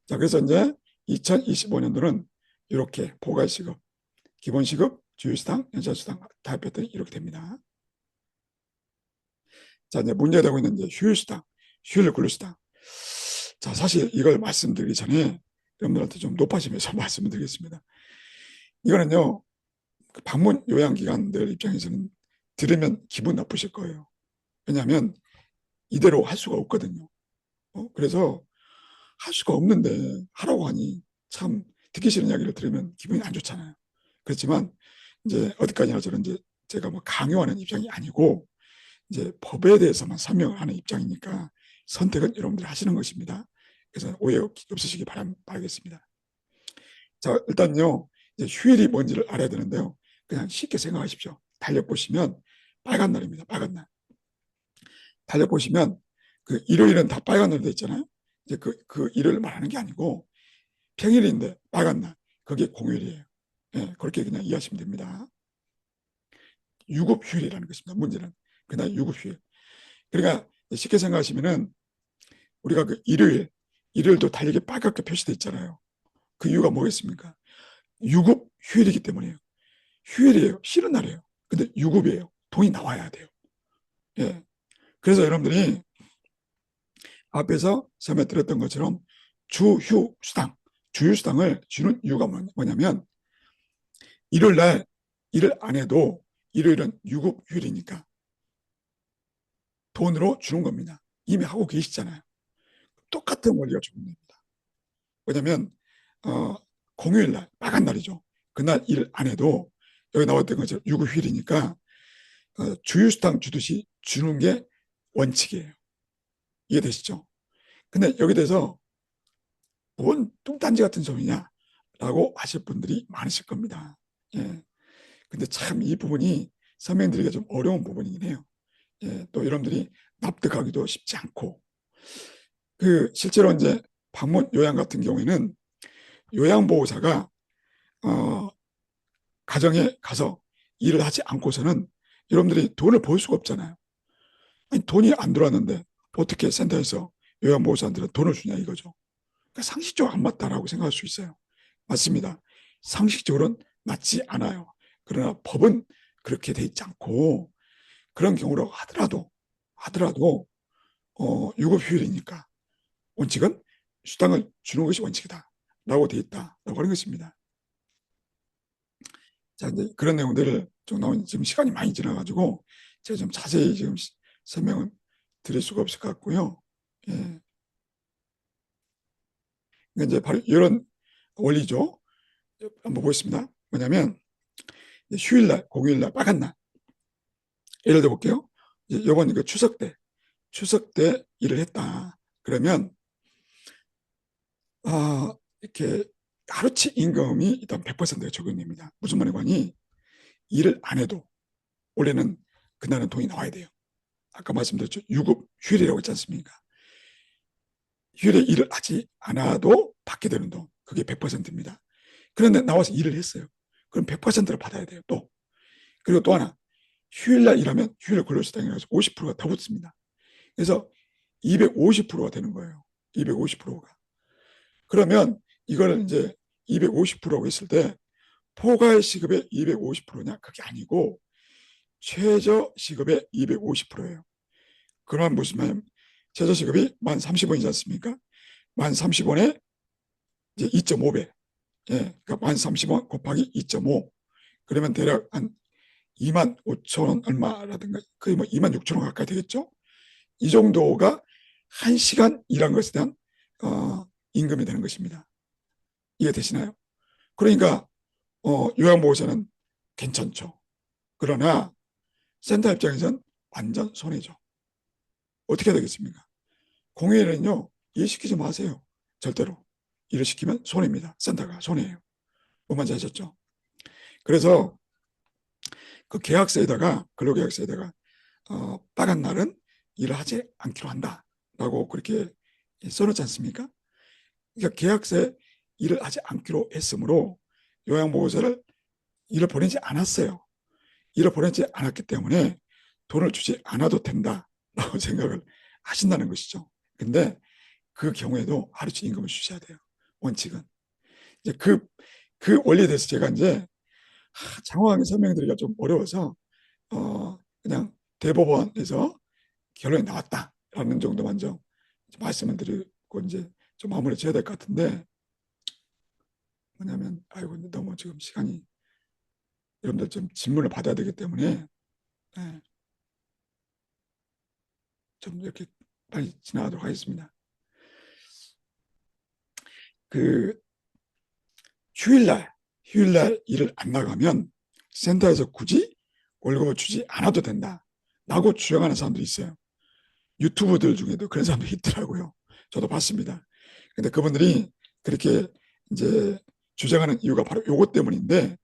자, 그래서 이제 2025년도는 이렇게 포괄시급, 기본시급, 주휴수당, 연차수당 다 합했더니 이렇게 됩니다. 자, 이제 문제가 되고 있는 이제 휴일수당, 휴일 근로수당. 자, 사실 이걸 말씀드리기 전에 여러분들한테 좀 높아지면서 말씀을 드리겠습니다. 이거는요, 방문 요양기관들 입장에서는 들으면 기분 나쁘실 거예요. 왜냐하면 이대로 할 수가 없거든요. 그래서 할 수가 없는데 하라고 하니 참 듣기 싫은 이야기를 들으면 기분이 안 좋잖아요. 그렇지만 이제 어디까지나 저는 이제 제가 뭐 강요하는 입장이 아니고 이제 법에 대해서만 설명을 하는 입장이니까 선택은 여러분들이 하시는 것입니다. 그래서 오해 없으시기 바라겠습니다. 자, 일단요, 이제 휴일이 뭔지를 알아야 되는데요. 그냥 쉽게 생각하십시오. 달력 보시면 빨간 날입니다. 빨간 날. 달력 보시면 그 일요일은 다 빨간 날로 돼 있잖아요. 이제 그 일요일 말하는 게 아니고 평일인데 빨간 날. 그게 공휴일이에요. 예, 그렇게 그냥 이해하시면 됩니다. 유급휴일이라는 것입니다. 문제는. 그날 유급휴일. 그러니까 쉽게 생각하시면은 우리가 그 일요일도 달력에 빨갛게 표시돼 있잖아요. 그 이유가 뭐겠습니까? 유급 휴일이기 때문이에요. 휴일이에요. 쉬는 날이에요. 근데 유급이에요. 돈이 나와야 돼요. 예. 그래서 여러분들이 앞에서 설명 드렸던 것처럼 주휴수당, 주휴수당을 주는 이유가 뭐냐면 일요일 날 일을 안 해도 일요일은 유급 휴일이니까 돈으로 주는 겁니다. 이미 하고 계시잖아요. 똑같은 원리가 적용됩니다. 왜냐하면 공휴일 날 빨간 날이죠. 그날 일 안 해도 여기 나왔던 것처럼 유급 휴일이니까 주휴수당 주듯이 주는 게 원칙이에요. 이해되시죠? 근데 여기 대해서 뭔 뚱딴지 같은 소리냐라고 하실 분들이 많으실 겁니다. 예. 근데 참 이 부분이 설명드리기가 좀 어려운 부분이긴 해요. 예. 또 여러분들이 납득하기도 쉽지 않고 그 실제로 이제 방문 요양 같은 경우에는 요양보호사가 가정에 가서 일을 하지 않고서는 여러분들이 돈을 벌 수가 없잖아요. 아니, 돈이 안 들어왔는데 어떻게 센터에서 요양보호사한테는 돈을 주냐 이거죠. 그러니까 상식적으로 안 맞다라고 생각할 수 있어요. 맞습니다. 상식적으로는 맞지 않아요. 그러나 법은 그렇게 돼 있지 않고 그런 경우로 하더라도 유급휴일이니까 원칙은 수당을 주는 것이 원칙이다라고 돼 있다라고 하는 것입니다. 자, 이제 그런 내용들을 좀 나온 지금 시간이 많이 지나가지고 제가 좀 자세히 지금 설명을 드릴 수가 없을 것 같고요. 예. 그러니까 이제 바로 이런 원리죠. 한번 보겠습니다. 뭐냐면 휴일날, 공휴일날, 빨간 날. 예를 들어 볼게요. 이번 그 추석 때 일을 했다. 그러면 이렇게 하루치 임금이 일단 100%가 적용됩니다. 무슨 말이냐니 일을 안 해도 원래는 그날은 돈이 나와야 돼요. 아까 말씀드렸죠. 유급 휴일이라고 했지 않습니까? 휴일에 일을 하지 않아도 받게 되는 돈. 그게 100%입니다. 그런데 나와서 일을 했어요. 그럼 100%를 받아야 돼요. 또. 그리고 또 하나. 휴일날 일하면 휴일 근로수당이라서 50%가 더 붙습니다. 그래서 250%가 되는 거예요. 250%가. 그러면 이거를 이제 250%라고 했을 때 포괄 시급의 250%냐? 그게 아니고 최저 시급의 250%예요. 그러면 무슨 말이냐면 최저 시급이 만 30원이지 않습니까? 만 30원에 이제 2.5배. 예, 그러니까 만 30원 곱하기 2.5. 그러면 대략 한 2만 5천 원 얼마라든가 거의 뭐 2만 6천 원 가까이 되겠죠. 이 정도가 1시간 일한 것에 대한 임금이 되는 것입니다. 이해되시나요? 그러니까 요양보호사는 괜찮죠. 그러나 센터 입장에서는 완전 손해죠. 어떻게 해야 되겠습니까? 공휴일은요, 일시키지 마세요. 절대로. 일을 시키면 손해입니다. 센터가 손해예요. 뭔 말인지 아셨죠? 그래서 그 계약서에다가 근로계약서에다가 빨간 날은 일을 하지 않기로 한다라고 그렇게 써놓지 않습니까? 그러니까 계약서에 일을 하지 않기로 했으므로 요양보호사를 일을 보내지 않았어요. 일을 보내지 않았기 때문에 돈을 주지 않아도 된다라고 생각을 하신다는 것이죠. 근데 그 경우에도 하루치 임금을 주셔야 돼요. 원칙은. 이제 그 원리에 대해서 제가 이제 장황하게 설명드리기가 좀 어려워서 그냥 대법원에서 결론이 나왔다라는 정도만 좀 말씀을 드리고 이제 좀 마무리 지어야 될 것 같은데 뭐냐면 아이고 너무 지금 시간이 여러분들 좀 질문을 받아야 되기 때문에 네, 좀 이렇게 빨리 지나가도록 하겠습니다. 그 휴일날 일을 안 나가면 센터에서 굳이 월급을 주지 않아도 된다라고 주장하는 사람들이 있어요. 유튜브들 중에도 그런 사람들이 있더라고요. 저도 봤습니다. 근데 그분들이 그렇게 이제 주장하는 이유가 바로 요것 때문인데,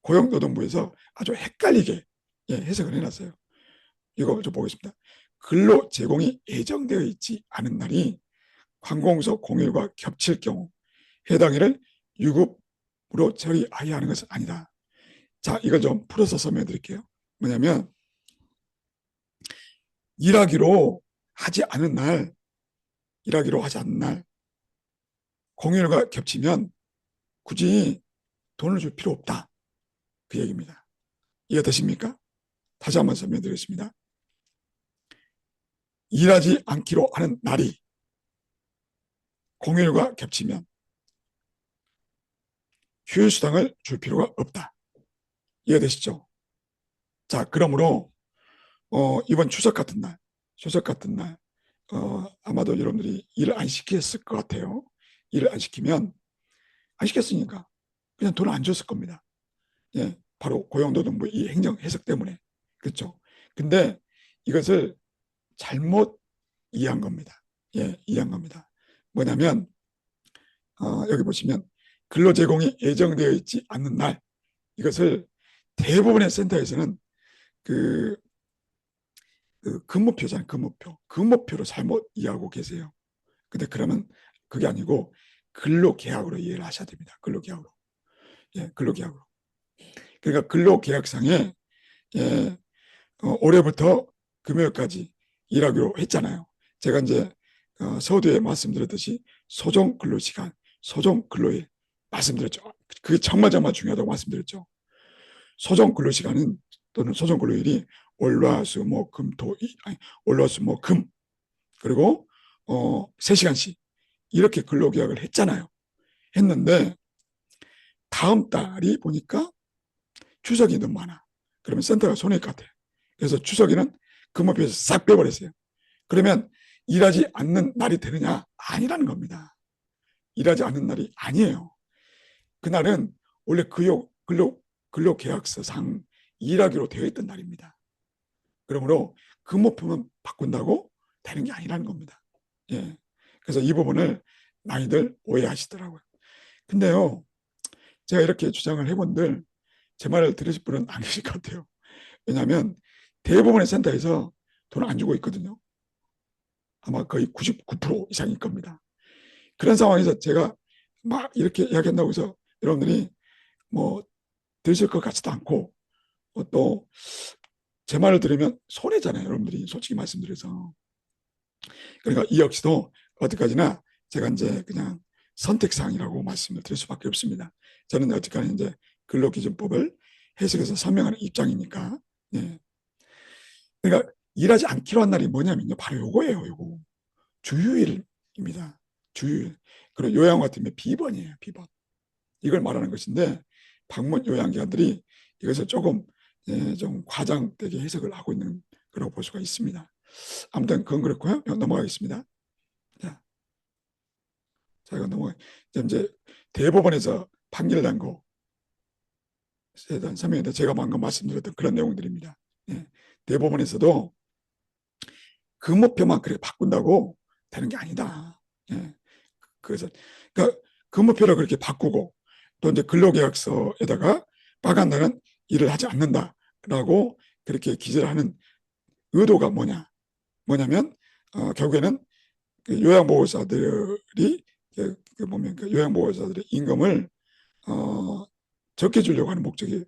고용노동부에서 아주 헷갈리게 해석을 해놨어요. 이거 좀 보겠습니다. 근로 제공이 예정되어 있지 않은 날이 관공서 공휴일과 겹칠 경우 해당 일을 유급으로 처리해야 하는 것은 아니다. 자, 이걸 좀 풀어서 설명해 드릴게요. 뭐냐면, 일하기로 하지 않은 날, 공휴일과 겹치면 굳이 돈을 줄 필요 없다. 그 얘기입니다. 이해 되십니까? 다시 한번 설명해 드리겠습니다. 일하지 않기로 하는 날이 공휴일과 겹치면 휴일수당을 줄 필요가 없다. 이해되시죠? 자, 그러므로 이번 추석 같은 날, 아마도 여러분들이 일을 안 시켰을 것 같아요. 일을 안 시키면, 안 시켰으니까 그냥 돈을 안 줬을 겁니다. 예, 바로 고용노동부 이 행정 해석 때문에. 그렇죠? 근데 이것을 잘못 이해한 겁니다. 예, 이해한 겁니다. 뭐냐면, 여기 보시면 근로 제공이 예정되어 있지 않는 날, 이것을 대부분의 센터에서는 그, 그 근무표잖아요. 근무표로 잘못 이해하고 계세요. 근데 그러면 그게 아니고 근로계약으로 이해를 하셔야 됩니다. 근로계약으로. 예, 근로계약으로. 그러니까 근로계약상에, 예, 올해부터 금요일까지 일하기로 했잖아요. 제가 이제 서두에 말씀드렸듯이 소정 근로시간, 소정 근로일 말씀드렸죠. 그게 정말 중요하다고 말씀드렸죠. 소정 근로시간은 또는 소정 근로일이 월화수목금 그리고 3시간씩 이렇게 근로계약을 했잖아요. 했는데 다음 달이 보니까 추석이 너무 많아. 그러면 센터가 손해일 것 같아요. 그래서 추석에는 근무표에서 싹 빼버렸어요. 그러면 일하지 않는 날이 되느냐? 아니라는 겁니다. 일하지 않는 날이 아니에요. 그날은 원래 근로계약서상 일하기로 되어 있던 날입니다. 그러므로 근무표만 바꾼다고 되는 게 아니라는 겁니다. 예. 그래서 이 부분을 많이들 오해하시더라고요. 근데요, 제가 이렇게 주장을 해본들 제 말을 들으실 분은 안 계실 것 같아요. 왜냐하면 대부분의 센터에서 돈을 안 주고 있거든요. 아마 거의 99% 이상일 겁니다. 그런 상황에서 제가 막 이렇게 이야기한다고 해서 여러분들이 뭐 들으실 것 같지도 않고, 또 제 말을 들으면 손해잖아요. 여러분들이 솔직히 말씀드려서. 그러니까 이 역시도 어디까지나 제가 이제 그냥 선택사항이라고 말씀을 드릴 수밖에 없습니다. 저는 어디까지 이제 근로기준법을 해석해서 설명하는 입장이니까. 예. 그러니까 일하지 않기로 한 날이 뭐냐면요. 바로 요거예요. 요거. 주휴일입니다. 주휴일. 그리고 요양 같은 게 비번이에요. 비번. 이걸 말하는 것인데 방문 요양기관들이 이것을 조금 좀 과장되게 해석을 하고 있는 거라고 볼 수가 있습니다. 아무튼 그건 그렇고요. 넘어가겠습니다. 자, 이거 넘어가. 이제 대법원에서 판결을 난 거에 대한 설명인데 제가 방금 말씀드렸던 그런 내용들입니다. 예, 대법원에서도 근무표만 그렇게 바꾼다고 되는 게 아니다. 예, 그래서 그러니까 근무표를 그렇게 바꾸고 또 이제 근로계약서에다가 빨간 날은 일을 하지 않는다라고 그렇게 기재를 하는 의도가 뭐냐면 결국에는 그 요양보호사들이 보면 그 요양보호사들의 임금을 적게 주려고 하는 목적이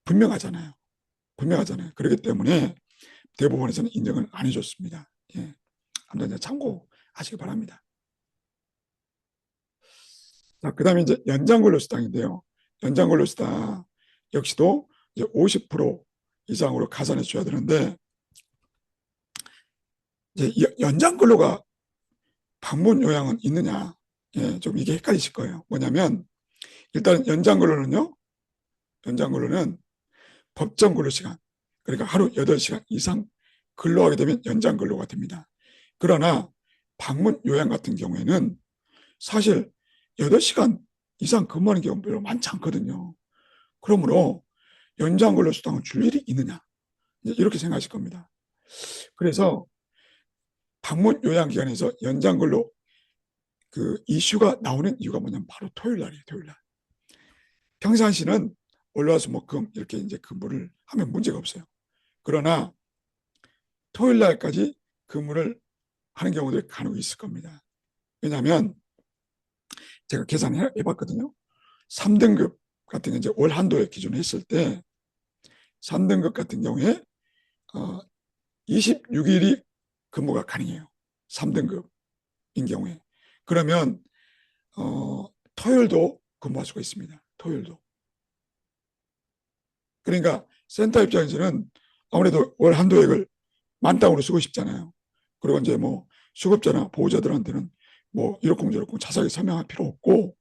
분명하잖아요. 그렇기 때문에 대법원에서는 인정을 안 해줬습니다. 예. 아무튼 참고하시기 바랍니다. 자, 그다음에 이제 연장근로수당인데요. 연장근로수당 역시도 이제 50% 이상으로 가산해 줘야 되는데, 이제 연장근로가 방문 요양은 있느냐? 예, 좀 이게 헷갈리실 거예요. 뭐냐면 일단 연장근로는 법정 근로시간, 그러니까 하루 8시간 이상 근로하게 되면 연장근로가 됩니다. 그러나 방문 요양 같은 경우에는 사실 8시간 이상 근무하는 경우 별로 많지 않거든요. 그러므로 연장 근로수당을 줄 일이 있느냐, 이렇게 생각하실 겁니다. 그래서 방문 요양 기간에서 연장 근로 그 이슈가 나오는 이유가 뭐냐면 바로 토요일 날이에요. 토요일 날. 평상시는 월화수목금 이렇게 이제 근무를 하면 문제가 없어요. 그러나 토요일 날까지 근무를 하는 경우들이 간혹 있을 겁니다. 왜냐하면 제가 계산해 봤거든요. 3등급 같은 게 이제 월 한도에 기준을 했을 때 3등급 같은 경우에 26일이 근무가 가능해요. 3등급인 경우에. 그러면 토요일도 근무할 수가 있습니다. 토요일도. 그러니까 센터 입장에서는 아무래도 월 한도액을 만땅으로 쓰고 싶잖아요. 그리고 이제 뭐 수급자나 보호자들한테는 뭐 이렇고 저렇고 자세하게 설명할 필요 없고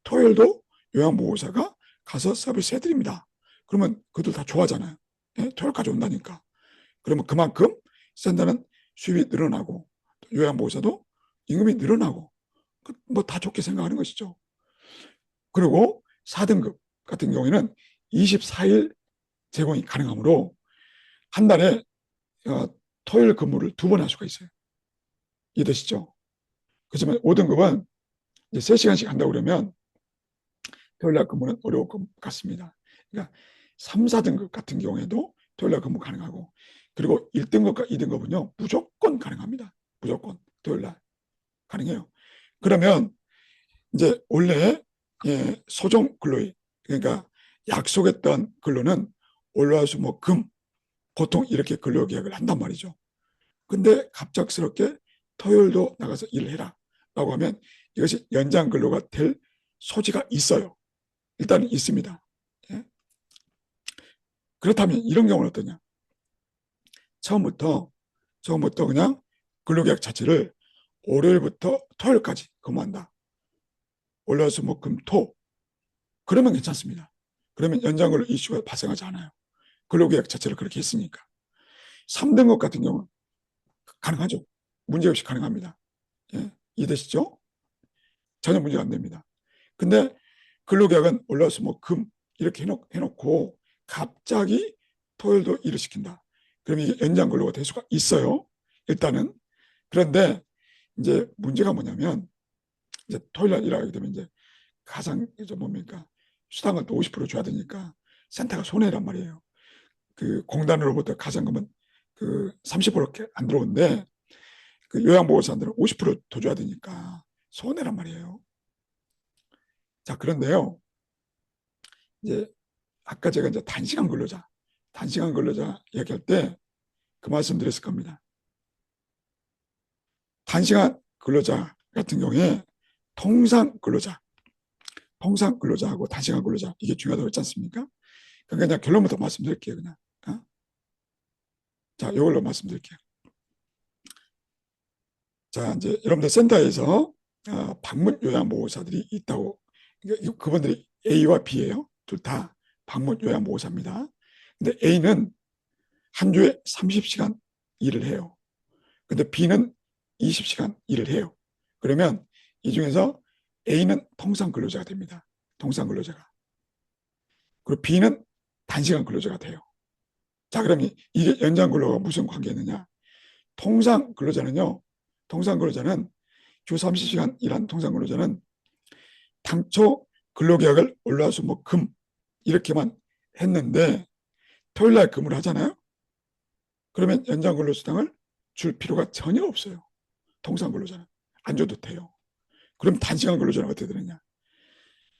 토요일도 요양보호사가 가서 서비스 해드립니다. 그러면 그들 다 좋아하잖아요. 예? 토요일까지 온다니까. 그러면 그만큼 센터는 수입이 늘어나고 요양보호사도 임금이 늘어나고 뭐 다 좋게 생각하는 것이죠. 그리고 4등급 같은 경우에는 24일 제공이 가능하므로 한 달에 토요일 근무를 2번 할 수가 있어요. 이해되시죠? 그렇지만 5등급은 이제 3시간씩 한다고 그러면 토요일 날 근무는 어려울 것 같습니다. 그러니까 3, 4등급 같은 경우에도 토요일 날 근무 가능하고 그리고 1등급과 2등급은요 무조건 가능합니다. 무조건 토요일 날 가능해요. 그러면 이제 원래 소정 근로일 그러니까 약속했던 근로는 월화수목금 보통 이렇게 근로계약을 한단 말이죠. 근데 갑작스럽게 토요일도 나가서 일을 해라 라고 하면 이것이 연장 근로가 될 소지가 있어요. 일단 있습니다. 예? 그렇다면 이런 경우는 어떠냐? 처음부터 그냥 근로계약 자체를 월요일부터 토요일까지 근무한다. 월화수목금토 그러면 괜찮습니다. 그러면 연장 근로 이슈가 발생하지 않아요. 근로계약 자체를 그렇게 했으니까. 3등급 같은 경우는 가능하죠. 문제없이 가능합니다. 예? 이해되시죠? 전혀 문제가 안 됩니다. 근데 근로계약은 월화수목금 이렇게 해놓고 갑자기 토요일도 일을 시킨다. 그러면 이게 연장 근로가 될 수가 있어요. 일단은. 그런데 이제 문제가 뭐냐면 이제 토요일 날 일하게 되면 이제 가상 이제 뭡니까 수당을 또 50% 줘야 되니까 센터가 손해란 말이에요. 그 공단으로부터 가상금은 그 30%밖에 안 들어오는데 그 요양보호사들은 50%더 줘야 되니까 손해란 말이에요. 자, 그런데요. 이제 아까 제가 이제 단시간 근로자 얘기할 때 그 말씀 드렸을 겁니다. 단시간 근로자 같은 경우에 통상 근로자하고 단시간 근로자 이게 중요하다고 했지 않습니까? 그러니까 그냥 결론부터 말씀드릴게요. 그냥. 자, 이걸로 말씀드릴게요. 자, 이제 여러분들 센터에서 방문 요양보호사들이 있다고 그분들이 A와 B예요. 둘 다 방문 요양보호사입니다. 근데 A는 한 주에 30시간 일을 해요. 근데 B는 20시간 일을 해요. 그러면 이 중에서 A는 통상 근로자가 됩니다. 통상 근로자가. 그리고 B는 단시간 근로자가 돼요. 자, 그러면 이게 연장 근로가 무슨 관계 있느냐? 통상 근로자는 주 30시간 일한 통상 근로자는 당초 근로계약을 월화수목금 이렇게만 했는데 토요일 날 근무를 하잖아요. 그러면 연장 근로수당을 줄 필요가 전혀 없어요. 통상 근로자는 안 줘도 돼요. 그럼 단시간 근로자는 어떻게 되느냐?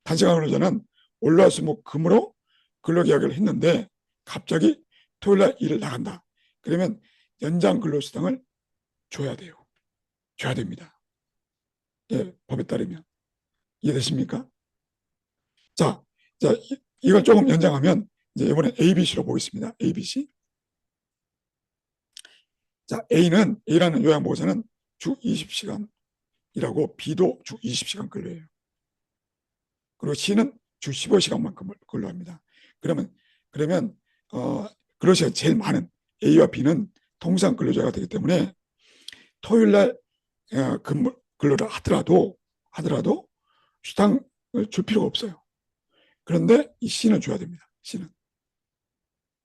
단시간 근로자는 월화수목금으로 근로계약을 했는데 갑자기 토요일 날 일을 나간다. 그러면 연장 근로수당을 줘야 돼요. 줘야 됩니다. 예, 법에 따르면. 이해되십니까? 자, 자, 이걸 조금 연장하면 이제 이번에 ABC로 보겠습니다. ABC. 자, A라는 요양보호사는 주 20시간 일하고 B도 주 20시간 근로해요. 그리고 C는 주 15시간만 근로합니다. 그러면 근로시간 제일 많은 A와 B는 통상 근로자가 되기 때문에 토요일 날 근로를 하더라도 수당을 줄 필요가 없어요. 그런데 이 C는 줘야 됩니다. C는.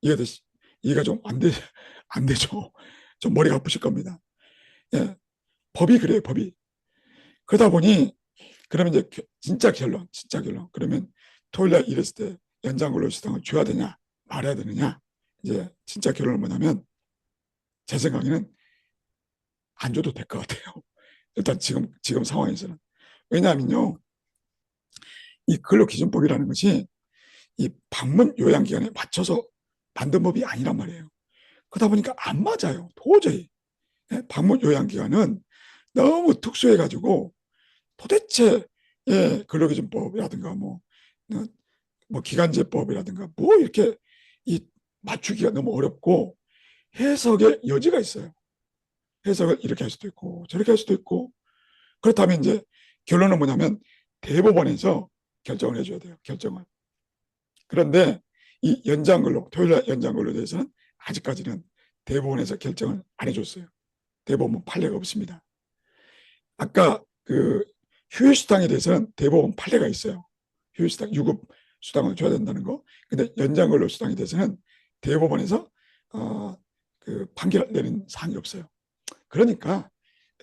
이해가 좀 안 되죠. 좀 머리가 아프실 겁니다. 예, 법이 그래요, 법이. 그러다 보니, 그러면 이제 진짜 결론. 그러면 토요일 날 일했을 때 연장 근로수당을 줘야 되냐, 말아야 되느냐. 이제 진짜 결론은 뭐냐면, 제 생각에는 안 줘도 될 것 같아요. 일단 지금 상황에서는. 왜냐하면요, 이 근로기준법이라는 것이 이 방문 요양기간에 맞춰서 만든 법이 아니란 말이에요. 그러다 보니까 안 맞아요. 도저히. 예, 방문 요양기간은 너무 특수해가지고 도대체 예, 근로기준법이라든가 뭐 기간제법이라든가 뭐 이렇게 이 맞추기가 너무 어렵고 해석의 여지가 있어요. 해석을 이렇게 할 수도 있고 저렇게 할 수도 있고 그렇다면 이제 결론은 뭐냐면 대법원에서 결정을 해줘야 돼요. 결정을. 그런데 이 토요일 연장근로에 대해서는 아직까지는 대법원에서 결정을 안 해줬어요. 대법원 판례가 없습니다. 아까 그 휴일수당에 대해서는 대법원 판례가 있어요. 휴일수당, 유급수당을 줘야 된다는 거. 근데 연장근로수당에 대해서는 대법원에서 그 판결을 내린 사항이 없어요. 그러니까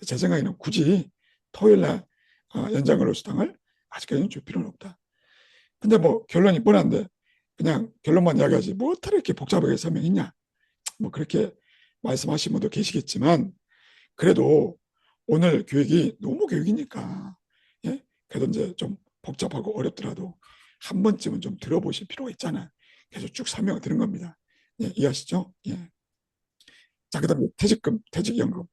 제 생각에는 굳이 토요일 날 연장근로수당을 아직까지는 줄 필요는 없다. 근데 뭐 결론이 뻔한데 그냥 결론만 이야기하지 뭐 어떻게 이렇게 복잡하게 설명했냐. 뭐 그렇게 말씀하신 분도 계시겠지만 그래도 오늘 교육이 너무 교육이니까 예? 그래도 이제 좀 복잡하고 어렵더라도 한 번쯤은 좀 들어보실 필요가 있잖아요. 계속 쭉 설명을 드린 겁니다. 예, 이해하시죠? 예. 자, 그다음에 퇴직연금.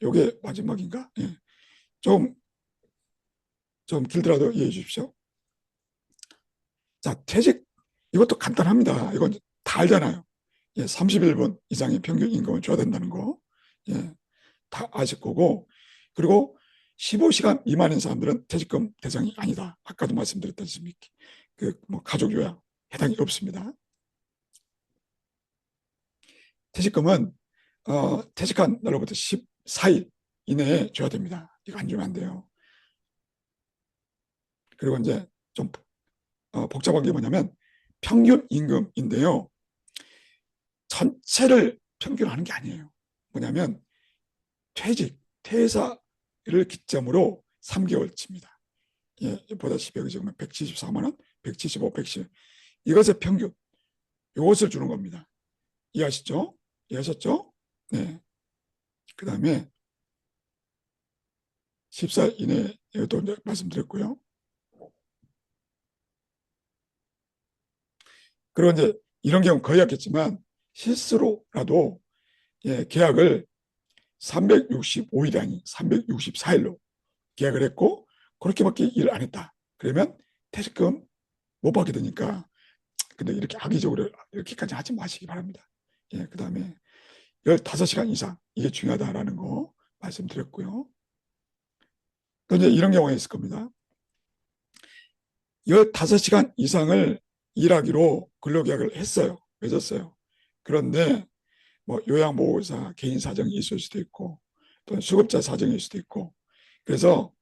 요게 마지막인가? 예. 좀, 좀 길더라도 이해해 주십시오. 자, 이것도 간단합니다. 이건 다 알잖아요. 예, 31분 이상의 평균 임금을 줘야 된다는 거. 예, 다 아실 거고. 그리고 15시간 미만인 사람들은 퇴직금 대상이 아니다. 아까도 말씀드렸다시피 뭐 가족 요양 해당이 없습니다. 퇴직금은 퇴직한 날로부터 14일 이내에 줘야 됩니다. 이거 안 주면 안 돼요. 그리고 이제 좀 복잡한 게 뭐냐면 평균 임금인데요. 전체를 평균하는 게 아니에요. 뭐냐면 퇴사를 기점으로 3개월치입니다. 예, 보다시피 여기 지금 174만 원, 175, 110 이것의 평균, 이것을 주는 겁니다. 이해하시죠? 이해하셨죠? 네. 그 다음에 14일 이내 이것도 이제 말씀드렸고요. 그리고 이제 이런 경우 거의 없겠지만 실수로라도 예, 계약을 365일이 아닌 364일로 계약을 했고 그렇게밖에 일을 안 했다. 그러면 퇴직금 못 받게 되니까 근데 이렇게 악의적으로 이렇게까지 하지 마시기 바랍니다. 예, 그 다음에 15시간 이상 이게 중요하다라는 거 말씀드렸고요. 또 이제 이런 경우가 있을 겁니다. 15시간 이상을 일하기로 근로계약을 했어요. 맺었어요. 그런데 뭐 요양보호사 개인 사정이 있을 수도 있고 또는 수급자 사정일 수도 있고 그래서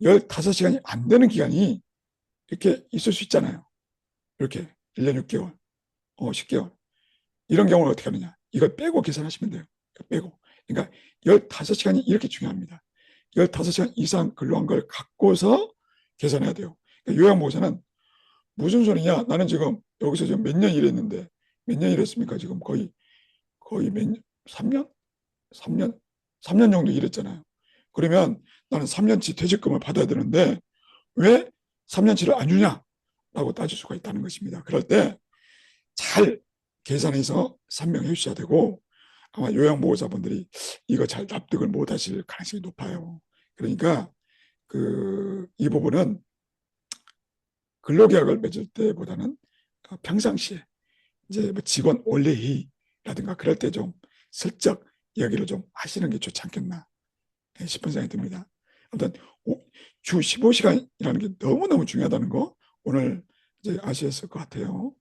15시간이 안 되는 기간이 이렇게 있을 수 있잖아요. 이렇게 1년 6개월, 10개월. 이런 경우는 어떻게 하느냐. 이걸 빼고 계산하시면 돼요. 빼고. 그러니까 15시간이 이렇게 중요합니다. 15시간 이상 근로한 걸 갖고서 계산해야 돼요. 그러니까 요양보호사는 무슨 소리냐. 나는 지금 여기서 지금 몇 년 일했는데 몇 년 일했습니까? 지금 거의 몇 년? 3년? 3년? 3년 정도 일했잖아요. 그러면 나는 3년치 퇴직금을 받아야 되는데 왜 3년치를 안 주냐라고 따질 수가 있다는 것입니다. 그럴 때 잘 계산해서 설명해 주셔야 되고 아마 요양보호사분들이 이거 잘 납득을 못 하실 가능성이 높아요. 그러니까 이 부분은 근로계약을 맺을 때보다는 평상시에 이제 뭐 직원 원래 회의라든가 그럴 때 좀 슬쩍 이야기를 좀 하시는 게 좋지 않겠나 싶은 생각이 듭니다. 아무튼 주 15시간이라는 게 너무너무 중요하다는 거 오늘 이제 아셨을 것 같아요.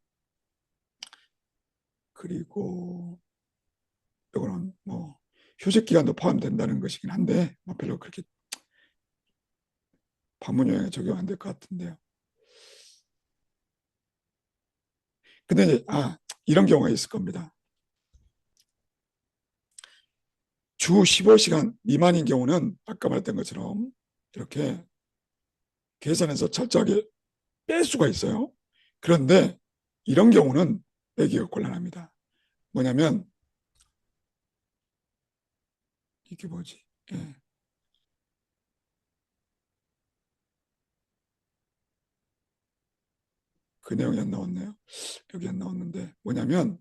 그리고 이거는 뭐 휴직 기간도 포함된다는 것이긴 한데 뭐 별로 그렇게 방문 요양에 적용 안 될 것 같은데요. 근데 이제 이런 경우가 있을 겁니다. 주 15시간 미만인 경우는 아까 말했던 것처럼 이렇게 계산해서 철저하게 뺄 수가 있어요. 그런데 이런 경우는 빼기가 곤란합니다. 뭐냐면 이게 뭐지? 예. 그 내용이 안 나왔네요. 여기 안 나왔는데 뭐냐면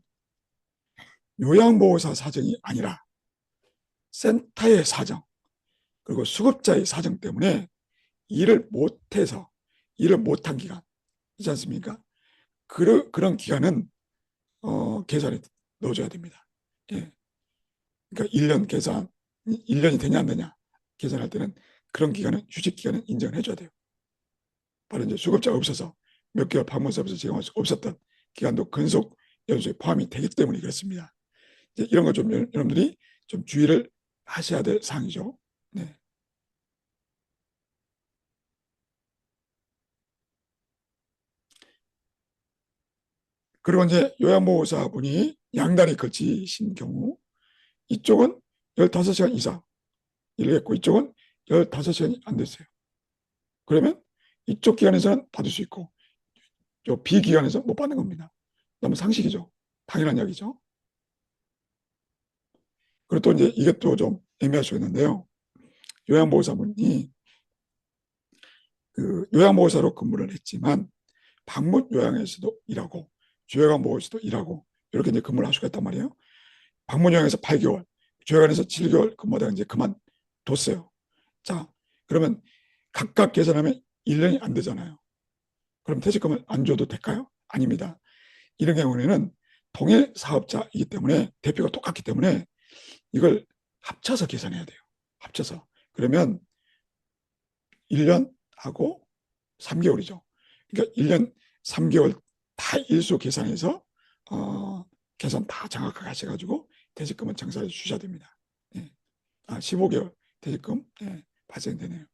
요양보호사 사정이 아니라 센터의 사정 그리고 수급자의 사정 때문에 일을 못해서 일을 못한 기간 있지 않습니까? 그런 기간은 계산에 넣어줘야 됩니다. 예. 그러니까 1년 계산 1년이 되냐 안 되냐 계산할 때는 그런 기간은 휴직 기간은 인정을 해줘야 돼요. 바로 이제 수급자가 없어서 몇 개월 방문서비스 제공할 수 없었던 기간도 근속 연수에 포함이 되기 때문에 그렇습니다. 이제 이런 거 좀 여러분들이 좀 주의를 하셔야 될 사항이죠. 네. 그리고 이제 요양보호사분이 양다리 걸치신 경우 이쪽은 15시간 이상 일을 했고 이쪽은 15시간이 안 됐어요. 그러면 이쪽 기관에서는 받을 수 있고 요 B기관에서 못 받는 겁니다. 너무 상식이죠. 당연한 이야기죠. 그리고 또 이제 이게 또 좀 애매할 수 있는데요. 요양보호사분이 그 요양보호사로 근무를 했지만 방문 요양에서도 일하고 주요양보호에서도 일하고 이렇게 이제 근무를 할 수가 있단 말이에요. 방문 요양에서 8개월, 주요양에서 7개월 근무하다가 이제 그만뒀어요. 자, 그러면 각각 계산하면 1년이 안 되잖아요. 그럼 퇴직금을 안 줘도 될까요? 아닙니다. 이런 경우에는 동일 사업자이기 때문에 대표가 똑같기 때문에 이걸 합쳐서 계산해야 돼요. 합쳐서. 그러면 1년하고 3개월이죠. 그러니까 1년 3개월 다 일수 계산해서 계산 다 정확하게 하셔가지고 퇴직금은 정산해 주셔야 됩니다. 예. 15개월 퇴직금 발생되네요.